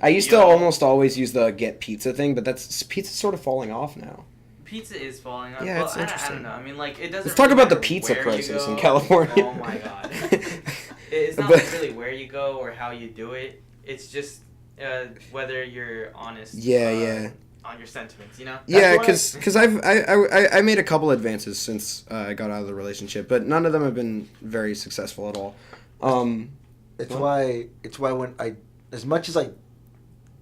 S2: used to
S3: ideal.
S2: almost always use the get pizza thing, but pizza's sort of falling off now.
S3: Pizza is falling off.
S2: Yeah,
S3: well,
S2: it's
S3: I
S2: interesting.
S3: don't know. I mean, like, it doesn't.
S2: Let's talk
S3: really
S2: about the
S3: matter
S2: pizza
S3: where you
S2: prices in
S3: go.
S2: California.
S3: Oh my god. It's not
S2: But-
S3: like really where you go or how you do it. It's just whether you're honest.
S2: Yeah.
S3: On your sentiments, you know.
S2: Yeah,
S1: That's
S2: because I made a couple advances since I got out of the relationship, but none of them have been very successful at all.
S1: It's why when I, as much as I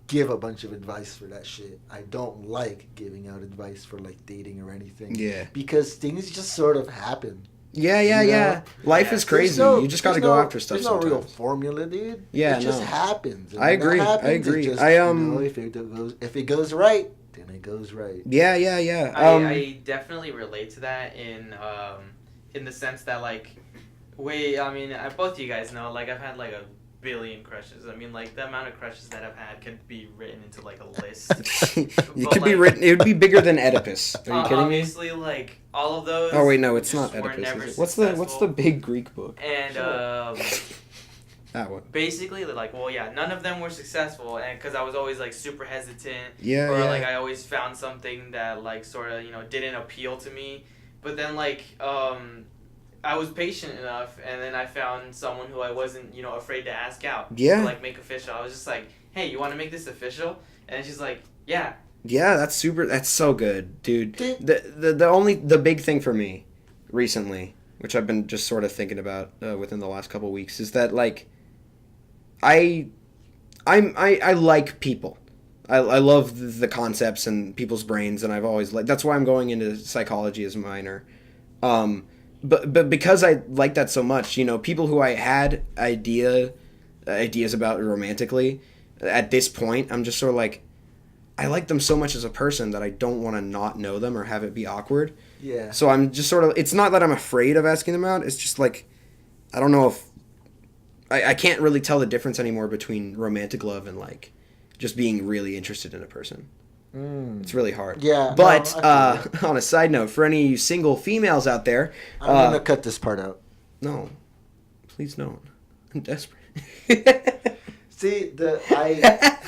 S1: give a bunch of advice for that shit, I don't like giving out advice for like dating or anything.
S2: Yeah.
S1: Because things just sort of happen.
S2: Yeah.
S1: You know?
S2: Life
S3: Yeah.
S2: is crazy. You just got to
S1: there's
S2: go
S1: no-
S2: after stuff
S1: There's no
S2: sometimes.
S1: real formula, dude.
S2: Yeah,
S1: it just
S2: no.
S1: happens. And
S2: I
S1: when that
S2: agree. I
S1: happens, it
S2: agree.
S1: just,
S2: I,
S1: you know, if it goes right, then it goes right.
S2: Yeah.
S3: I definitely relate to that in the sense that like, I mean, both of you guys know, like I've had like a billion crushes. I mean, like the amount of crushes that I've had could be written into like a list.
S2: it
S3: But,
S2: could be
S3: like-
S2: written. It would be bigger than Oedipus. Are you kidding me?
S3: Obviously, like all of those.
S2: Oh wait, no, it's
S3: just
S2: not
S3: were
S2: Oedipus.
S3: never
S2: Is it? What's the
S3: successful.
S2: big Greek book?
S3: And
S2: That one.
S3: basically like, well, yeah, none of them were successful, and because I was always like super hesitant,
S2: Yeah,
S3: or
S2: yeah.
S3: like I always found something that like sort of didn't appeal to me. But then like I was patient enough, and then I found someone who I wasn't afraid to ask out.
S2: Yeah.
S3: To, like, make official. I was just like, hey, you want to make this official? And she's like, yeah.
S2: Yeah, that's super. That's so good, dude. The big thing for me recently, which I've been just sort of thinking about within the last couple of weeks, is that like I like people. I love the concepts and people's brains, and I've always like. That's why I'm going into psychology as a minor. But because I like that so much, people who I had ideas about romantically, at this point, I'm just sort of like, I like them so much as a person that I don't want to not know them or have it be awkward.
S1: Yeah.
S2: So I'm just sort of, it's not that I'm afraid of asking them out. It's just like, I don't know if, I can't really tell the difference anymore between romantic love and like just being really interested in a person. It's really hard.
S1: Yeah.
S2: But
S1: no,
S2: on a side note, for any single females out there,
S1: I'm gonna cut this part out.
S2: no, please don't. I'm desperate.
S1: See, I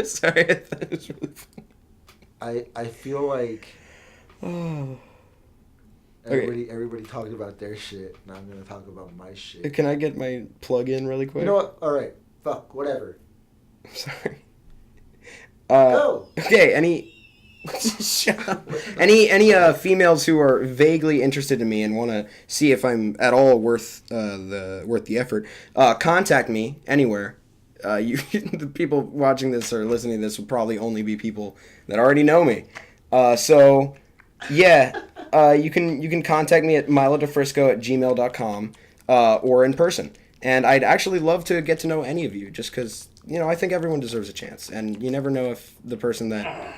S2: Sorry, I thought it was really funny.
S1: I feel like
S2: Oh.
S1: everybody talked about their shit. Now I'm gonna talk about my shit.
S2: Can I get my plug in really quick?
S1: You know what? All right. Fuck. Whatever.
S2: I'm sorry.
S1: Go.
S2: Okay. Shut up. Any females who are vaguely interested in me and want to see if I'm at all worth the effort, contact me anywhere. The people watching this or listening to this will probably only be people that already know me. So, yeah, you can contact me at milodefrisco@gmail.com or in person. And I'd actually love to get to know any of you, just because I think everyone deserves a chance, and you never know if the person that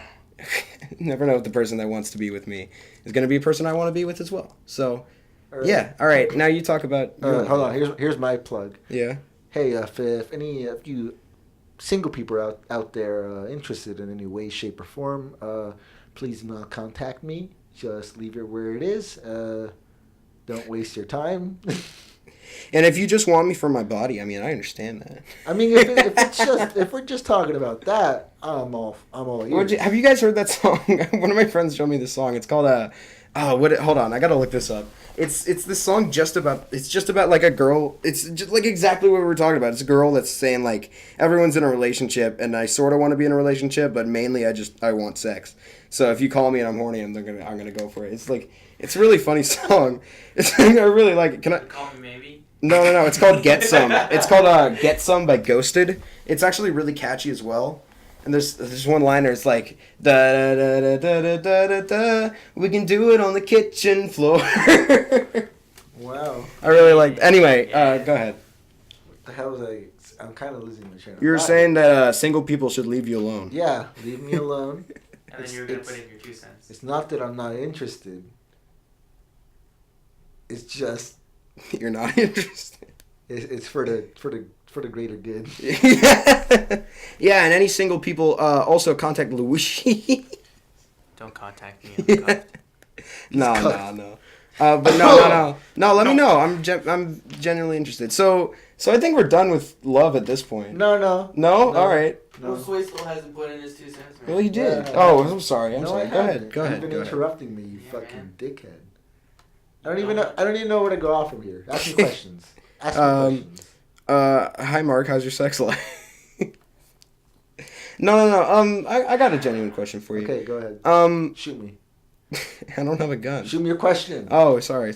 S2: wants to be with me is going to be a person I want to be with as well. So,
S1: All right.
S2: yeah, all right. Now you talk about.
S1: Hold on. Here's my plug.
S2: Yeah.
S1: Hey, if any of you single people out there interested in any way, shape, or form, please do not contact me. Just leave it where it is. Don't waste your time.
S2: And if you just want me for my body, I mean, I understand that.
S1: I mean, if we're just talking about that, I'm all ears.
S2: Have you guys heard that song? One of my friends showed me this song. It's called hold on, I gotta look this up. It's this song just about like a girl. It's just like exactly what we were talking about. It's a girl that's saying like everyone's in a relationship and I sort of want to be in a relationship, but mainly I want sex. So if you call me and I'm horny, I'm gonna go for it. It's a really funny song. I really like it. Can I
S3: Call me maybe?
S2: No. It's called Get Some. It's called Get Some by Ghosted. It's actually really catchy as well. And there's one liner. It's like da da da da da da da da. We can do it on the kitchen floor.
S1: Wow.
S2: I really like. Anyway,
S3: Yeah.
S2: go ahead.
S1: What the hell was I? I'm kind of losing my train of
S2: You were
S1: thought.
S2: saying that single people should leave you alone.
S1: Yeah, leave me alone.
S3: And then you were gonna put in your 2 cents.
S1: It's not that I'm not interested. It's just
S2: You're not interested.
S1: it's for the greater good.
S2: Yeah, and any single people also contact Luigi.
S3: Don't contact me.
S2: No. But no. Let me know. I'm genuinely interested. So I think we're done with love at this point.
S1: No.
S2: No? All right.
S1: No.
S3: Well, Sway still hasn't put in his 2 cents. Man.
S2: Well, he did.
S1: Yeah.
S2: Oh, I'm sorry.
S1: No,
S2: Go
S1: I
S2: ahead.
S1: haven't.
S2: Go ahead.
S1: You've been
S2: Go ahead.
S1: interrupting me, you
S3: Yeah,
S1: fucking
S3: man.
S1: dickhead. I don't even know where to go off from here. Ask me questions. Ask me questions.
S2: Hi Mark, how's your sex life? No. I got a genuine question for you.
S1: Okay, go ahead. Shoot me.
S2: I don't have a gun.
S1: Shoot me your question.
S2: Oh, sorry.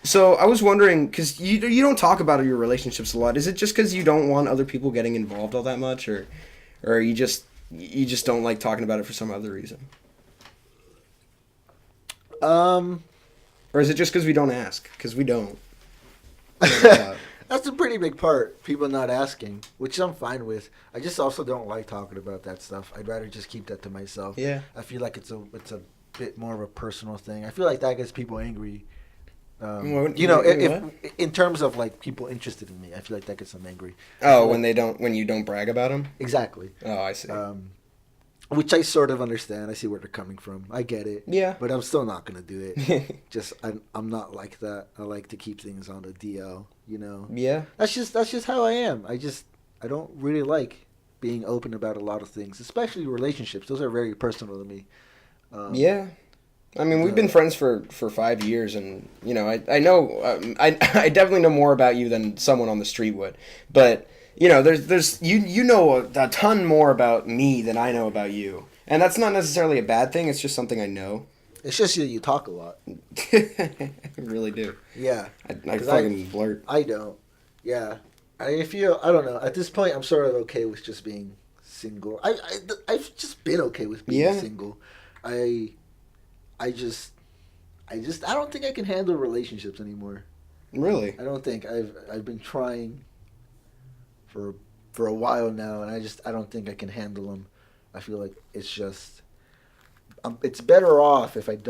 S2: So I was wondering, because you don't talk about your relationships a lot. Is it just because you don't want other people getting involved all that much, or you just don't like talking about it for some other reason? Or is it just because we don't ask? Because we don't.
S1: That's a pretty big part. People not asking, which I'm fine with. I just also don't like talking about that stuff. I'd rather just keep that to myself.
S2: Yeah.
S1: I feel like it's a bit more of a personal thing. I feel like that gets people angry. If in terms of like people interested in me, I feel like that gets them angry.
S2: Oh, when you don't brag about them.
S1: Exactly.
S2: Oh, I see.
S1: which I sort of understand. I see where they're coming from. I get it.
S2: Yeah.
S1: But I'm still not gonna do it. Just I'm not like that. I like to keep things on the DL. You know.
S2: Yeah.
S1: That's just how I am. I don't really like being open about a lot of things, especially relationships. Those are very personal to me.
S2: Yeah. I mean, we've been friends for 5 years, and you know, I know I definitely know more about you than someone on the street would. But you know, there's you know a ton more about me than I know about you, and that's not necessarily a bad thing. It's just something I know.
S1: It's just you talk a lot.
S2: I really do.
S1: Yeah.
S2: I fucking blurt.
S1: I don't. Yeah. I feel, I don't know. At this point, I'm sort of okay with just being single. I've just been okay with being single. I don't think I can handle relationships anymore.
S2: Really?
S1: I don't think I've been trying for a while now, and I don't think I can handle them. I feel like it's just it's better off if I just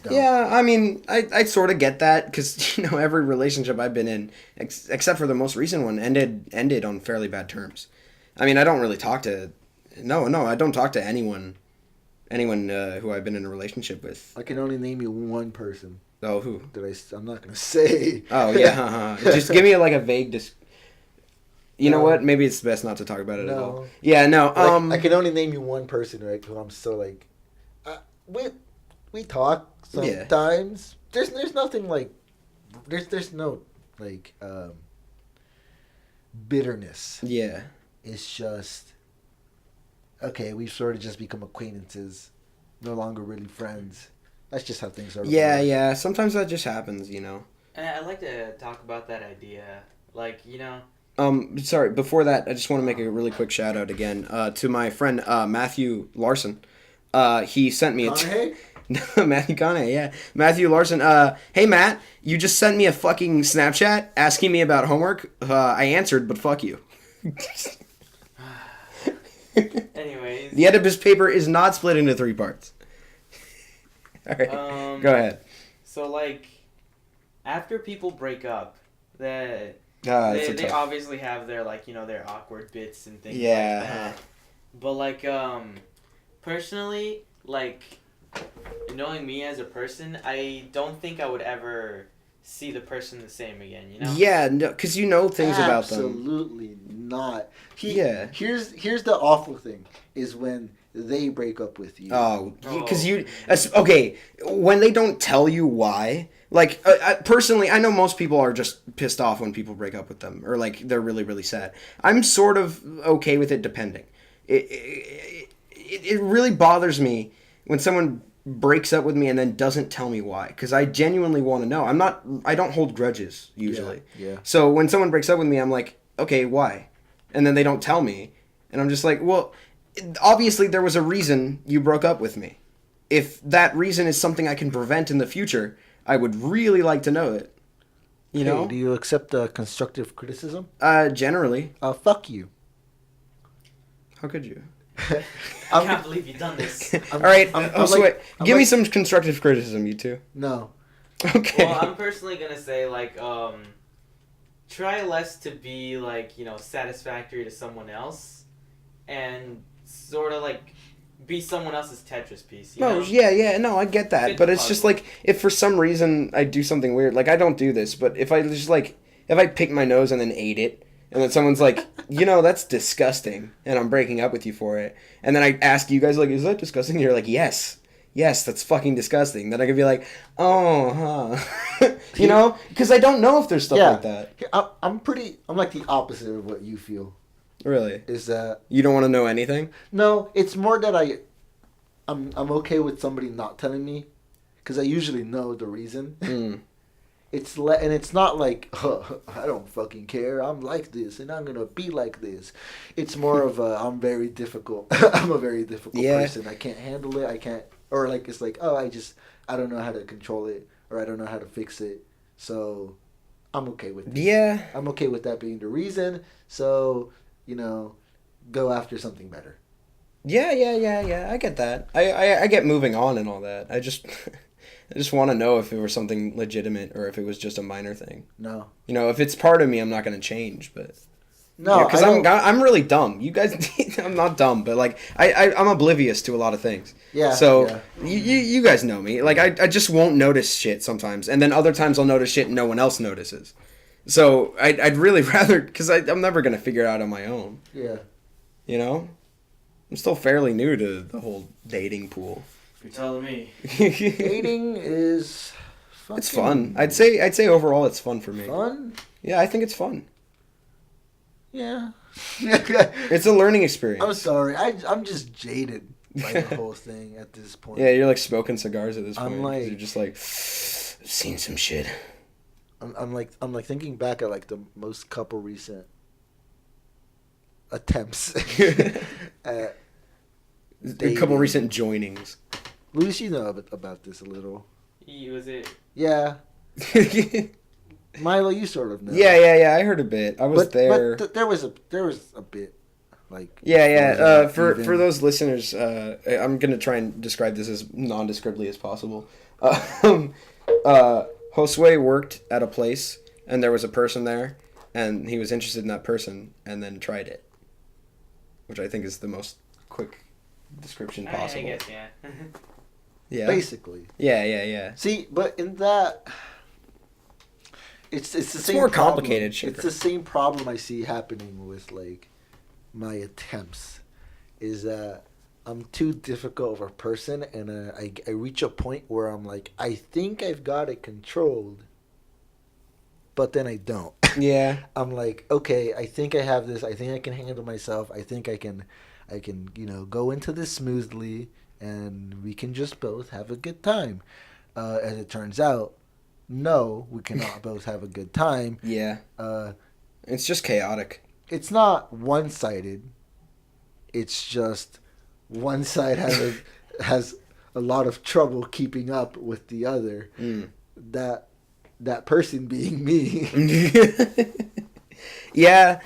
S1: don't.
S2: Yeah, I mean, I sort of get that because you know every relationship I've been in, except for the most recent one, ended on fairly bad terms. I mean, I don't really talk to I don't talk to anyone who I've been in a relationship with.
S1: I can only name you one person.
S2: Oh, who?
S1: I'm not gonna say.
S2: Oh yeah, just give me like a vague. You know what? Maybe it's best not to talk about it at all. Yeah, no.
S1: I can only name you one person, right? Who I'm still like, we talk sometimes. Yeah. There's nothing like, there's no like bitterness.
S2: Yeah.
S1: It's just okay. We've sort of just become acquaintances, no longer really friends. That's just how things are.
S2: Yeah. Sometimes that just happens, you know.
S3: And I'd like to talk about that idea, like you know.
S2: Sorry, before that, I just want to make a really quick shout out again to my friend Matthew Larson. He sent me Matthew Coney, yeah. Matthew Larson. Hey Matt, you just sent me a fucking Snapchat asking me about homework. I answered, but fuck you.
S3: Anyways.
S2: The Oedipus paper is not split into 3 parts. All right, go ahead.
S3: So like, after people break up, they obviously have their like you know their awkward bits and things like that. But like personally, like knowing me as a person, I don't think I would ever see the person the same again. You know?
S2: Yeah, no, because you know things about them.
S1: Absolutely not. Here's the awful thing is when they break up with you.
S2: Oh, because okay, when they don't tell you why. Like, personally, I know most people are just pissed off when people break up with them. Or, like, they're really, really sad. I'm sort of okay with it depending. It really bothers me when someone breaks up with me and then doesn't tell me why. Because I genuinely want to know. I don't hold grudges, usually.
S1: Yeah.
S2: So, when someone breaks up with me, I'm like, okay, why? And then they don't tell me. And I'm just like, well, obviously there was a reason you broke up with me. If that reason is something I can prevent in the future, I would really like to know it. You know?
S1: Do you accept constructive criticism?
S2: Generally.
S1: Fuck you.
S2: How could you?
S3: I can't believe you've done this.
S2: All right. Give me some constructive criticism, you two.
S1: No.
S2: Okay.
S3: Well, I'm personally gonna say like, try less to be like you know satisfactory to someone else, and sort of like be someone else's Tetris piece. You know?
S2: Yeah, no, I get that, but it's just like if for some reason I do something weird, like I don't do this, but if I pick my nose and then ate it, and then someone's like, you know, that's disgusting, and I'm breaking up with you for it, and then I ask you guys like, is that disgusting? And you're like, yes, that's fucking disgusting. Then I could be like, oh, huh, you know, because I don't know if there's stuff like that.
S1: I'm like the opposite of what you feel.
S2: Really?
S1: Is that
S2: you don't want to know anything?
S1: No, it's more that I'm okay with somebody not telling me, because I usually know the reason. And it's not like I don't fucking care. I'm like this, and I'm gonna be like this. It's more of I'm very difficult. I'm a very difficult person. I can't handle it. I can't, or like it's like I don't know how to control it, or I don't know how to fix it. So I'm okay with it.
S2: Yeah.
S1: I'm okay with that being the reason. So, you know, go after something better.
S2: Yeah. I get that. I get moving on and all that. I just want to know if it was something legitimate or if it was just a minor thing.
S1: No.
S2: You know, if it's part of me, I'm not going to change, but...
S1: No,
S2: because
S1: I don't-
S2: I'm really dumb. You guys, I'm not dumb, but like I'm oblivious to a lot of things.
S1: Yeah.
S2: So
S1: yeah.
S2: you guys know me. Like I just won't notice shit sometimes, and then other times I'll notice shit and no one else notices. So I'd really rather, because I'm never gonna figure it out on my own.
S1: Yeah.
S2: You know, I'm still fairly new to the whole dating pool.
S3: You're telling me.
S1: Dating is.
S2: It's fun. I'd say overall it's fun for me.
S1: Fun.
S2: Yeah, I think it's fun.
S1: Yeah.
S2: It's a learning experience.
S1: I'm sorry. I'm just jaded by the whole thing at this point.
S2: Yeah, you're like smoking cigars at this
S1: I'm
S2: point. 'Cause
S1: like-
S2: you're just like, I've seen some shit.
S1: I'm like thinking back at like the most couple recent attempts at
S2: A couple recent joinings.
S1: Luis, you know about this a little.
S3: Was it?
S1: Yeah.
S2: yeah,
S1: Milo, you sort of know.
S2: yeah. I heard a bit. I was there.
S1: But there was a bit like.
S2: Yeah. For
S1: even-
S2: those listeners, I'm gonna try and describe this as nondescriptly as possible. Josue worked at a place, and there was a person there, and he was interested in that person, and then tried it, which I think is the most quick description possible.
S3: I guess, yeah.
S2: Yeah.
S1: Basically.
S2: Yeah.
S1: See, but in that, it's the same.
S2: more
S1: problem.
S2: complicated, sure.
S1: It's the same problem I see happening with like my attempts, is that I'm too difficult of a person, and I reach a point where I'm like, I think I've got it controlled, but then I don't.
S2: Yeah.
S1: I'm like, okay, I think I have this. I think I can handle myself. I think I can, go into this smoothly, and we can just both have a good time. As it turns out, no, we cannot both have a good time.
S2: Yeah. It's just chaotic.
S1: It's not one-sided. It's just one side has a lot of trouble keeping up with the other.
S2: Mm.
S1: That person being me.
S2: Yeah.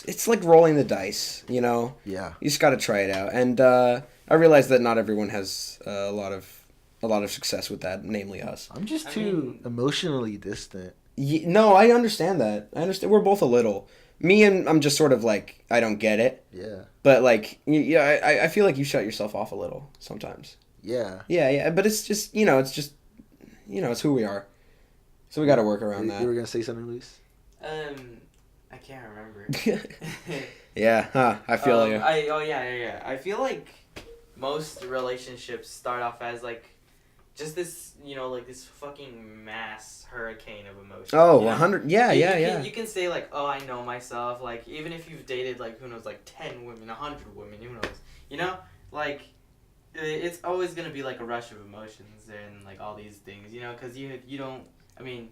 S2: It's like rolling the dice, you know.
S1: Yeah.
S2: You just got to try it out, and I realize that not everyone has a lot of success with that, namely us.
S1: I'm just
S3: I
S1: too
S3: mean-
S1: emotionally distant.
S2: No, I understand that. I understand. We're both a little. Me and I'm just sort of like I don't get it,
S1: Yeah.
S2: but like yeah, I feel like you shut yourself off a little sometimes.
S1: Yeah.
S2: Yeah, but it's just it's who we are, so we got to work around
S1: You were gonna say something, Luis?
S3: I can't remember.
S2: that. Yeah, I feel you.
S3: Yeah. I feel like most relationships start off as like just this, like this fucking mass hurricane of emotion.
S2: Oh,
S3: you know?
S2: 100. Yeah.
S3: You can say like, oh, I know myself. Like even if you've dated like who knows, like 10 women, 100 women, who knows? Like it's always gonna be like a rush of emotions and like all these things, because you don't. I mean,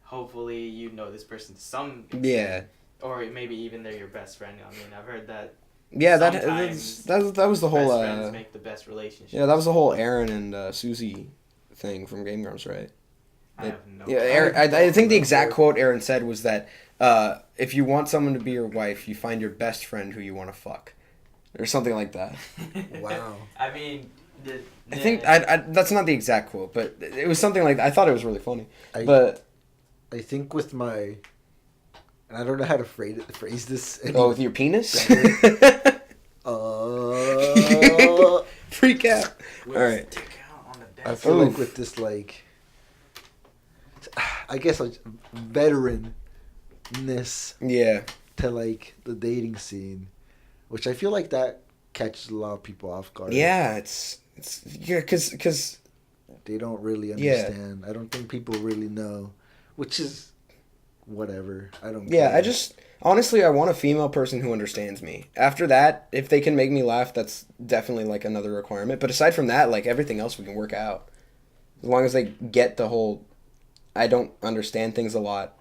S3: hopefully you know this person to some extent,
S2: Yeah.
S3: or maybe even they're your best friend. I mean, I've heard that.
S2: Yeah,
S3: Sometimes
S2: that was the whole
S3: best friends make the best relationships.
S2: yeah, that was the whole Aaron and Susie thing from Game Grumps, right?
S3: I have no.
S2: Yeah, Aaron, I think the exact quote Aaron said was that if you want someone to be your wife, you find your best friend who you want to fuck, or something like that.
S1: Wow.
S3: I mean,
S2: I think that's not the exact quote, but it was something like that. I thought it was really funny,
S1: I
S2: but
S1: I think with my, and I don't know how to phrase this.
S2: with your penis, freak out.
S3: With
S2: All right.
S3: dick out on the
S1: I
S3: desk.
S1: feel like
S2: Oof.
S1: with this I guess like veteranness
S2: Yeah.
S1: to like the dating scene, which I feel like that catches a lot of people off guard.
S2: Yeah, it's because
S1: They don't really
S2: Yeah.
S1: understand. I don't think people really know, which is whatever. I don't.
S2: yeah,
S1: care.
S2: I just honestly I want a female person who understands me. After that, if they can make me laugh, that's definitely like another requirement. But aside from that, like everything else we can work out. As long as they get the whole I don't understand things a lot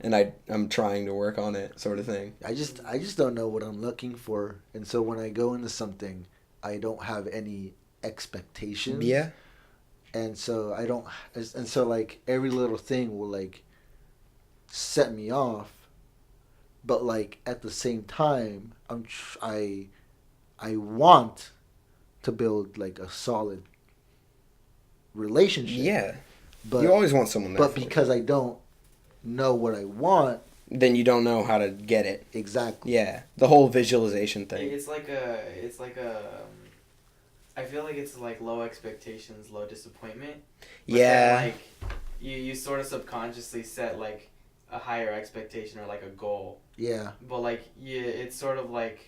S2: and I'm trying to work on it sort of thing.
S1: I just don't know what I'm looking for, and so when I go into something, I don't have any expectations.
S2: Yeah.
S1: And so I don't, and so like every little thing will like set me off, but like at the same time, I want to build like a solid relationship.
S2: Yeah.
S1: But
S2: you always want someone there.
S1: but
S2: for you.
S1: because I don't know what I want,
S2: then you don't know how to get it.
S1: exactly.
S2: Yeah, the whole visualization thing.
S3: It's like I feel like it's like low expectations, low disappointment. But
S2: Yeah.
S3: then, like you sort of subconsciously set like a higher expectation or like a goal.
S1: Yeah.
S3: But like it's sort of like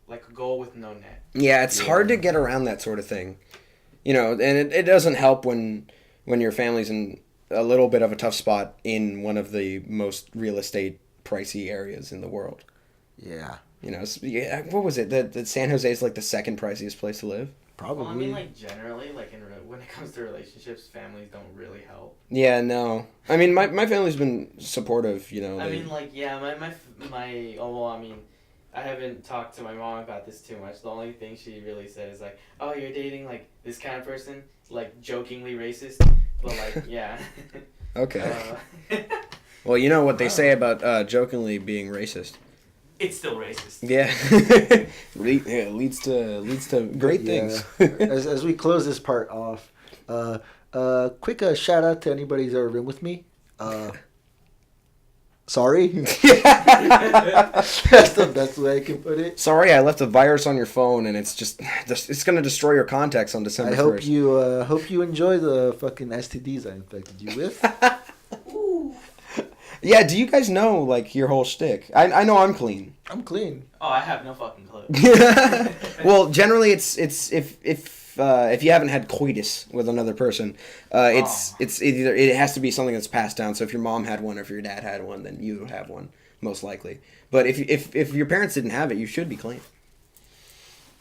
S3: like a goal with no net.
S2: Yeah, it's hard to get around that sort of thing. You know, and it doesn't help when your family's in a little bit of a tough spot in one of the most real estate pricey areas in the world.
S1: Yeah.
S2: You know, yeah, what was it? That San Jose is like the second priciest place to live.
S1: Probably.
S3: Well, I mean, like generally, like when it comes to relationships, families don't really help.
S2: Yeah, no. I mean, my family's been supportive. You know.
S3: I mean, like yeah, my oh well, I mean, I haven't talked to my mom about this too much. The only thing she really said is like, oh, you're dating like this kind of person, like jokingly racist, but like yeah.
S2: Okay. Well, you know what they say about jokingly being racist.
S3: It's still racist.
S2: Yeah. Leads to great things.
S1: as we close this part off, quick shout out to anybody who's ever been with me. Sorry. That's the best way I can put it.
S2: Sorry, I left a virus on your phone, and it's it's gonna destroy your contacts on December 1st.
S1: I hope you enjoy the fucking STDs I infected you with.
S2: Yeah, do you guys know like your whole shtick? I know I'm clean.
S1: I'm clean.
S3: Oh, I have no fucking clue.
S2: Well, generally it's if you haven't had coitus with another person, it's either it has to be something that's passed down. So if your mom had one or if your dad had one, then you would have one most likely. But if your parents didn't have it, you should be clean.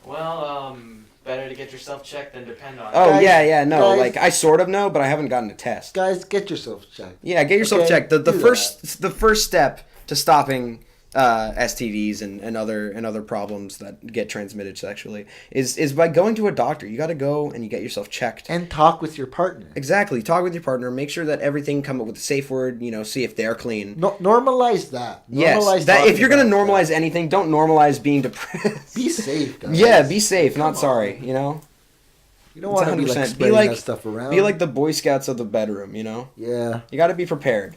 S3: Well, better to get yourself checked than depend on it.
S2: Oh,
S1: Guys-
S2: yeah, no,
S1: guys-
S2: like I sort of know, but I haven't gotten a test.
S1: Guys, get yourself checked.
S2: Yeah, get yourself
S1: Okay,
S2: checked. The
S1: do
S2: first step to stopping STDs and other problems that get transmitted sexually is by going to a doctor. You got to go and you get yourself checked.
S1: And talk with your partner.
S2: Exactly. Talk with your partner. Make sure that everything come up with a safe word. You know, see if they're clean.
S1: No, normalize that.
S2: Yes.
S1: Normalize
S2: That if
S1: talking
S2: you're gonna
S1: about
S2: normalize
S1: that.
S2: anything, don't normalize being depressed.
S1: Be safe, guys.
S2: Yeah, be safe, not
S1: Come
S2: sorry.
S1: on.
S2: You know.
S1: You don't want to be
S2: 100%.
S1: like
S2: Be
S1: spreading
S2: like-
S1: that stuff around.
S2: Be like the Boy Scouts of the bedroom. You know.
S1: Yeah.
S2: You got to be prepared.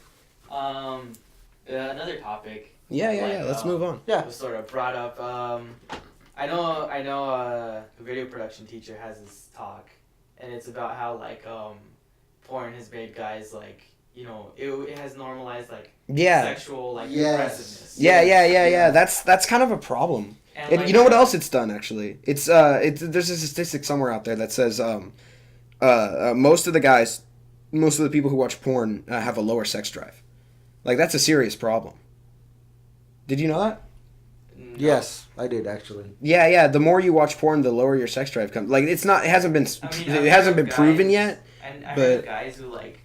S3: Another topic.
S2: Yeah.
S3: Like,
S2: Let's move on.
S1: Yeah.
S3: Was sort of brought up. I know. A video production teacher has this talk, and it's about how like porn has made guys like it has normalized like
S2: Yeah.
S3: sexual like
S1: Yes.
S3: aggressiveness.
S2: Yeah. That's kind of a problem.
S3: And,
S2: And
S3: like,
S2: you know what else it's done actually? It's there's a statistic somewhere out there that says most of the people who watch porn have a lower sex drive. Like that's a serious problem. Did you know that?
S3: No.
S1: Yes, I did actually.
S2: Yeah. The more you watch porn, the lower your sex drive comes. Like it hasn't been
S3: I mean,
S2: it hasn't been
S3: guys,
S2: proven yet.
S3: And I
S2: but-
S3: heard guys who like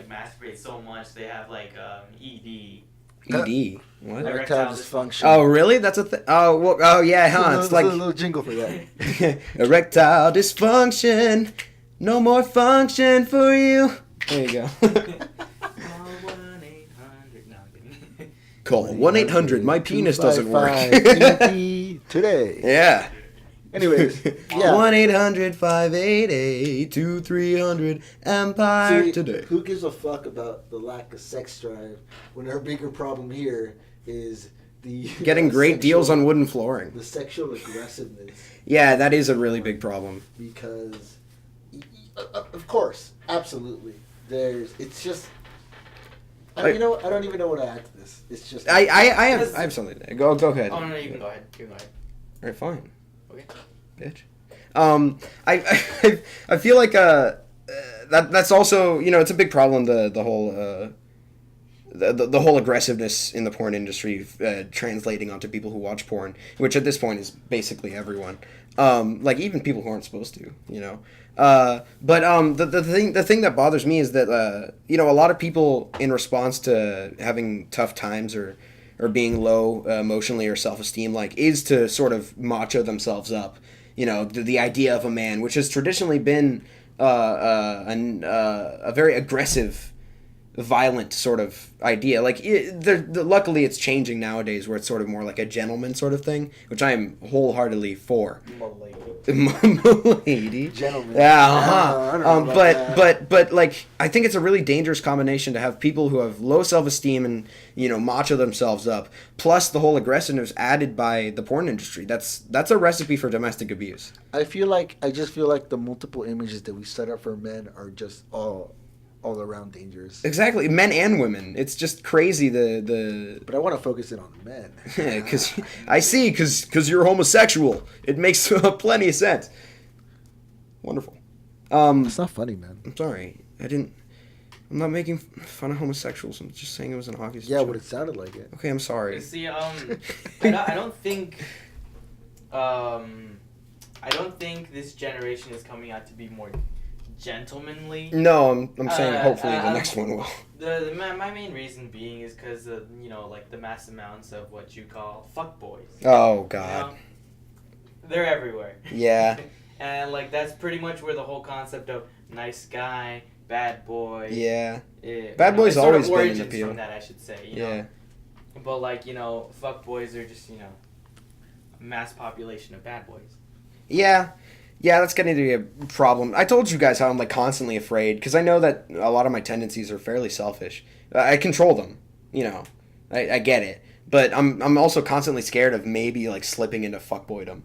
S3: masturbate so much they have like ED.
S2: ED. What?
S3: Erectile
S1: Erectile dysfunction.
S2: Oh really? That's a thing. Oh well, oh yeah, huh? It's
S1: There's a
S2: like
S1: little jingle for that.
S2: erectile dysfunction. No more function for you. There you go. Call 1-800. My penis doesn't work.
S1: 255 today.
S2: Yeah.
S1: Anyways, yeah.
S2: 1-800-588-2300 Empire
S1: See,
S2: today.
S1: who gives a fuck about the lack of sex drive when our bigger problem here is the
S2: Getting great deals on wooden flooring.
S1: the sexual aggressiveness?
S2: Yeah, that is a really big problem.
S1: Because of course, absolutely. It's just you know what? I don't even know what to add to this. It's just
S2: I have something to go ahead.
S3: Oh no, you can go ahead. You can go ahead.
S2: All right, fine.
S3: Okay.
S2: Bitch. I feel like that's also, you know, it's a big problem, the whole the whole aggressiveness in the porn industry translating onto people who watch porn, which at this point is basically everyone, like even people who aren't supposed to, you know. But the thing that bothers me is that you know, a lot of people in response to having tough times or being low emotionally or self-esteem, like, is to sort of macho themselves up. You know, the idea of a man, which has traditionally been a very aggressive violent sort of idea. Like, luckily it's changing nowadays where it's sort of more like a gentleman sort of thing, which I am wholeheartedly for. Lady.
S1: Gentlemen.
S2: Yeah,
S1: I don't know about
S2: but like I think it's a really dangerous combination to have people who have low self-esteem and macho themselves up, plus the whole aggressiveness added by the porn industry. That's a recipe for domestic abuse.
S1: I just feel like the multiple images that we set up for men are just all around dangerous.
S2: Exactly, men and women. It's just crazy the.
S1: But I want to focus in on men.
S2: Yeah, because you're homosexual. It makes plenty of sense. Wonderful.
S1: It's not funny, man.
S2: I'm sorry. I'm not making fun of homosexuals. I'm just saying it was an obvious.
S1: Yeah,
S2: joke.
S1: but it sounded like it.
S2: Okay, I'm sorry.
S3: You see, I don't think, I don't think this generation is coming out to be more gentlemanly.
S2: No, I'm saying hopefully the next one will.
S3: My main reason being is because of like the mass amounts of what you call fuckboys.
S2: Oh God.
S3: They're everywhere.
S2: Yeah.
S3: And like that's pretty much where the whole concept of nice guy, bad boy.
S2: Yeah. Bad boy's always been an appeal.
S3: From that, I should say.
S2: Yeah.
S3: But like fuckboys are just a mass population of bad boys.
S2: Yeah. Yeah, that's getting to be a problem. I told you guys how I'm like constantly afraid because I know that a lot of my tendencies are fairly selfish. I control them, I get it, but I'm also constantly scared of maybe like slipping into fuckboydom,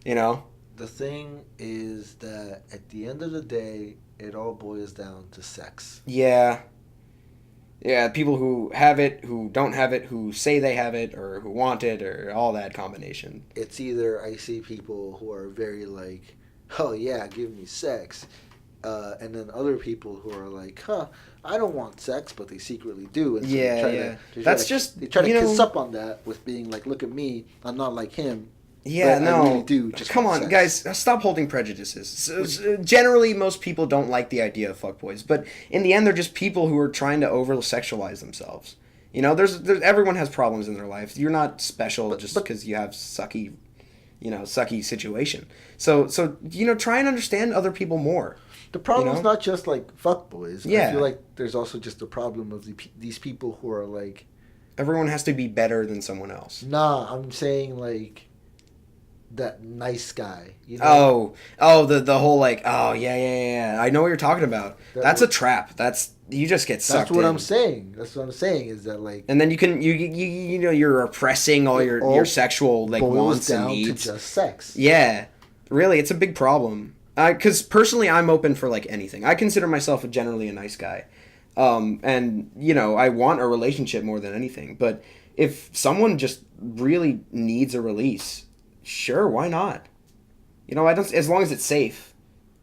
S1: The thing is that at the end of the day, it all boils down to sex.
S2: Yeah. Yeah, people who have it, who don't have it, who say they have it, or who want it, or all that combination.
S1: It's either I see people who are very like, oh yeah, give me sex. And then other people who are like, I don't want sex, but they secretly do. And so they try to kiss up on that with being like, look at me, I'm not like him.
S2: Yeah,
S1: but I really do just
S2: come
S1: want
S2: on,
S1: sex.
S2: guys, stop holding prejudices. Generally, most people don't like the idea of fuckboys, but in the end, they're just people who are trying to over-sexualize themselves. There's everyone has problems in their life. You're not special just because you have sucky situation. So try and understand other people more.
S1: The problem is not just like fuckboys.
S2: Yeah.
S1: I feel like there's also just the problem of these people who are like,
S2: everyone has to be better than someone else.
S1: Nah, I'm saying like that nice guy.
S2: Oh, the whole like, oh yeah. I know what you're talking about. That's a trap. You just get sucked.
S1: That's what
S2: in.
S1: I'm saying. That's what I'm saying is that like.
S2: And then you're oppressing all your sexual like wants and needs.
S1: To just sex.
S2: Yeah, really, it's a big problem. Because personally, I'm open for like anything. I consider myself generally a nice guy, and I want a relationship more than anything. But if someone just really needs a release, sure, why not? I don't. As long as it's safe,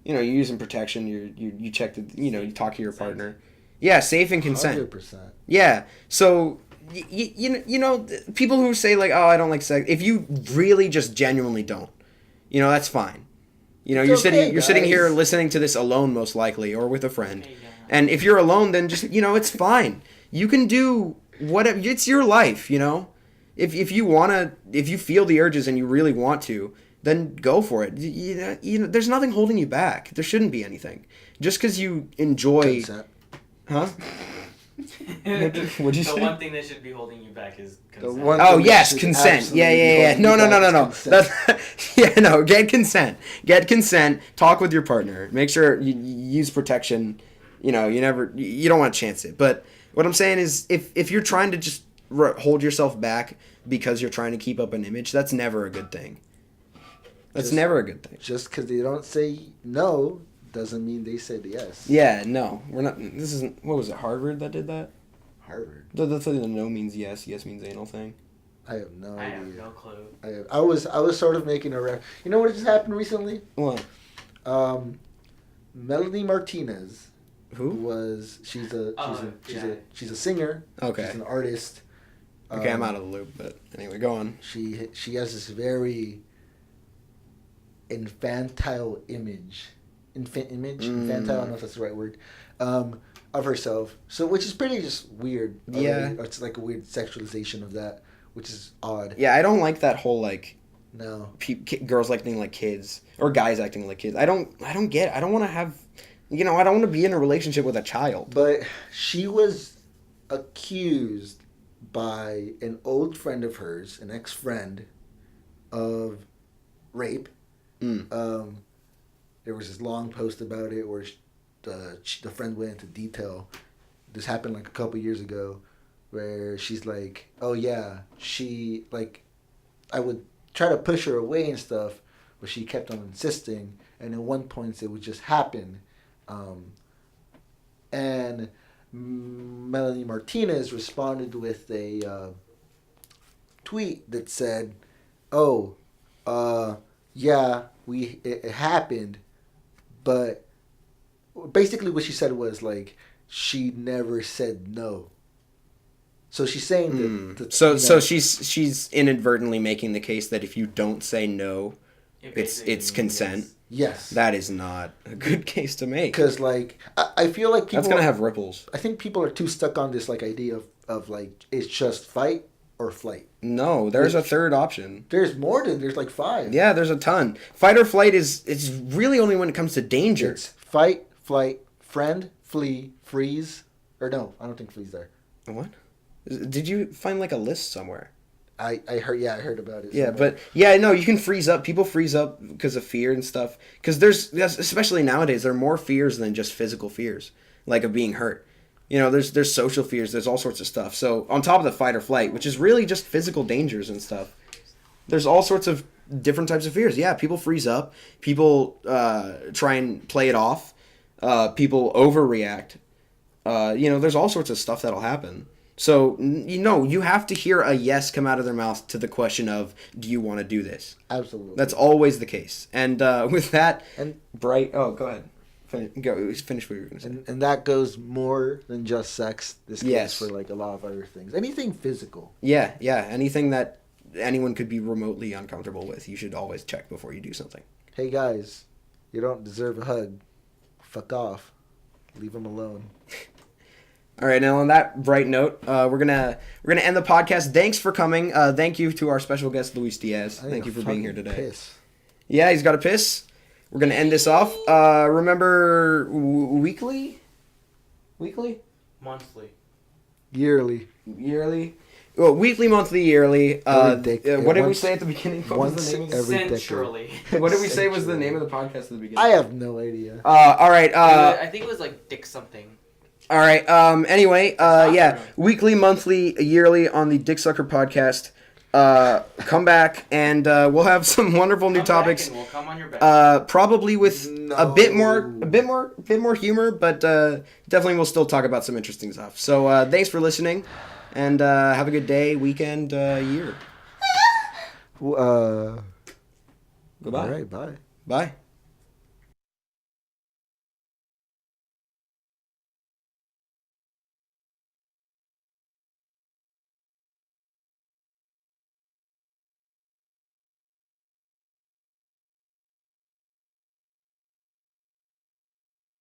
S2: you're using protection. You check the. You talk to your partner. Yeah, safe and consent.
S1: 100%.
S2: Yeah. So people who say like, oh, I don't like sex. If you really just genuinely don't, that's fine. You're sitting here listening to this alone, most likely, or with a friend. And if you're alone, then just it's fine. You can do whatever. It's your life. If you feel the urges and you really want to, then go for it. There's nothing holding you back. There shouldn't be anything. Just because you enjoy.
S1: Consent.
S2: Huh? What'd you say?
S3: The one thing that should be holding you back is consent.
S2: Oh yes, consent. Yeah. No. Get consent. Get consent. Talk with your partner. Make sure you use protection. You don't want to chance it. But what I'm saying is, if you're trying to just hold yourself back because you're trying to keep up an image, that's never a good thing. Never a good thing.
S1: Just because they don't say no doesn't mean they said yes.
S2: Yeah, no, we're not. This isn't. What was it? Harvard that did that.
S1: Harvard.
S2: The no means yes, yes means anal thing.
S1: I have no idea.
S3: I have no clue.
S1: I was sort of making a You know what just happened recently?
S2: What?
S1: Melanie Martinez.
S2: Who?
S1: She's a singer.
S2: Okay.
S1: She's an artist.
S2: Okay, I'm out of the loop, but anyway, go on.
S1: She has this very infantile image. Infantile, I don't know if that's the right word. Of herself. So which is pretty just weird.
S2: Yeah.
S1: It's like a weird sexualization of that, which is odd.
S2: Yeah, I don't like that whole like
S1: no
S2: girls acting like kids or guys acting like kids. I don't get it. I don't want to have I don't want to be in a relationship with a child.
S1: But she was accused by an old friend of hers, an ex-friend, of rape. There was this long post about it where the friend went into detail. This happened like a couple years ago, where she's like, "Oh yeah, she like, I would try to push her away and stuff, but she kept on insisting, and at one point it would just happen." And Melanie Martinez responded with a tweet that said, "Oh, yeah, it happened, but basically what she said was like she never said no." So she's saying that.
S2: So she's inadvertently making the case that if you don't say no, it's consent.
S1: Yes.
S2: That is not a good case to make.
S1: Because like I feel like people
S2: that's gonna have ripples.
S1: I think people are too stuck on this like idea of like it's just fight or flight.
S2: No, there's a third option.
S1: There's more than there's like 5.
S2: Yeah, there's a ton. Fight or flight it's really only when it comes to danger.
S1: It's fight, flight, friend, flee, freeze, or no, I don't think flee's there.
S2: What? Did you find like a list somewhere?
S1: I heard about it.
S2: Yeah, but yeah, no, you can freeze up. People freeze up because of fear and stuff. Because there's, especially nowadays, there are more fears than just physical fears, like of being hurt. You know, there's social fears. There's all sorts of stuff. So on top of the fight or flight, which is really just physical dangers and stuff, there's all sorts of different types of fears. Yeah, people freeze up. People try and play it off. People overreact. You know, there's all sorts of stuff that'll happen. So, you have to hear a yes come out of their mouth to the question of, do you want to do this?
S1: Absolutely.
S2: That's always the case. And with that,
S1: and
S2: Bright... Oh, go ahead. Finish what you were going to say.
S1: And that goes more than just sex. This goes
S2: Yes.
S1: for like a lot of other things. Anything physical.
S2: Yeah. Anything that anyone could be remotely uncomfortable with, you should always check before you do something.
S1: Hey, guys, you don't deserve a hug. Fuck off. Leave them alone.
S2: All right, now on that bright note, we're gonna end the podcast. Thanks for coming. Thank you to our special guest Luis Diaz. Thank you for being here today.
S1: Piss.
S2: Yeah, he's got a piss. We're gonna end this off. Remember weekly,
S3: monthly,
S1: yearly.
S2: Well, weekly, monthly, yearly. What did we say at the beginning? What was
S1: once
S2: the name of
S1: every
S3: centrally.
S2: What did we say was the name of the podcast at the beginning?
S1: I have no idea.
S2: All right.
S3: I think it was like Dick something.
S2: All right. Anyway, yeah, weekly, monthly, yearly on the Dick Sucker podcast. Come back and we'll have some wonderful new topics.
S3: We'll come on your back.
S2: Probably with a bit more humor, but definitely we'll still talk about some interesting stuff. So thanks for listening, and have a good day, weekend, year.
S1: Goodbye.
S2: Goodbye.
S1: All right, bye.
S2: Bye.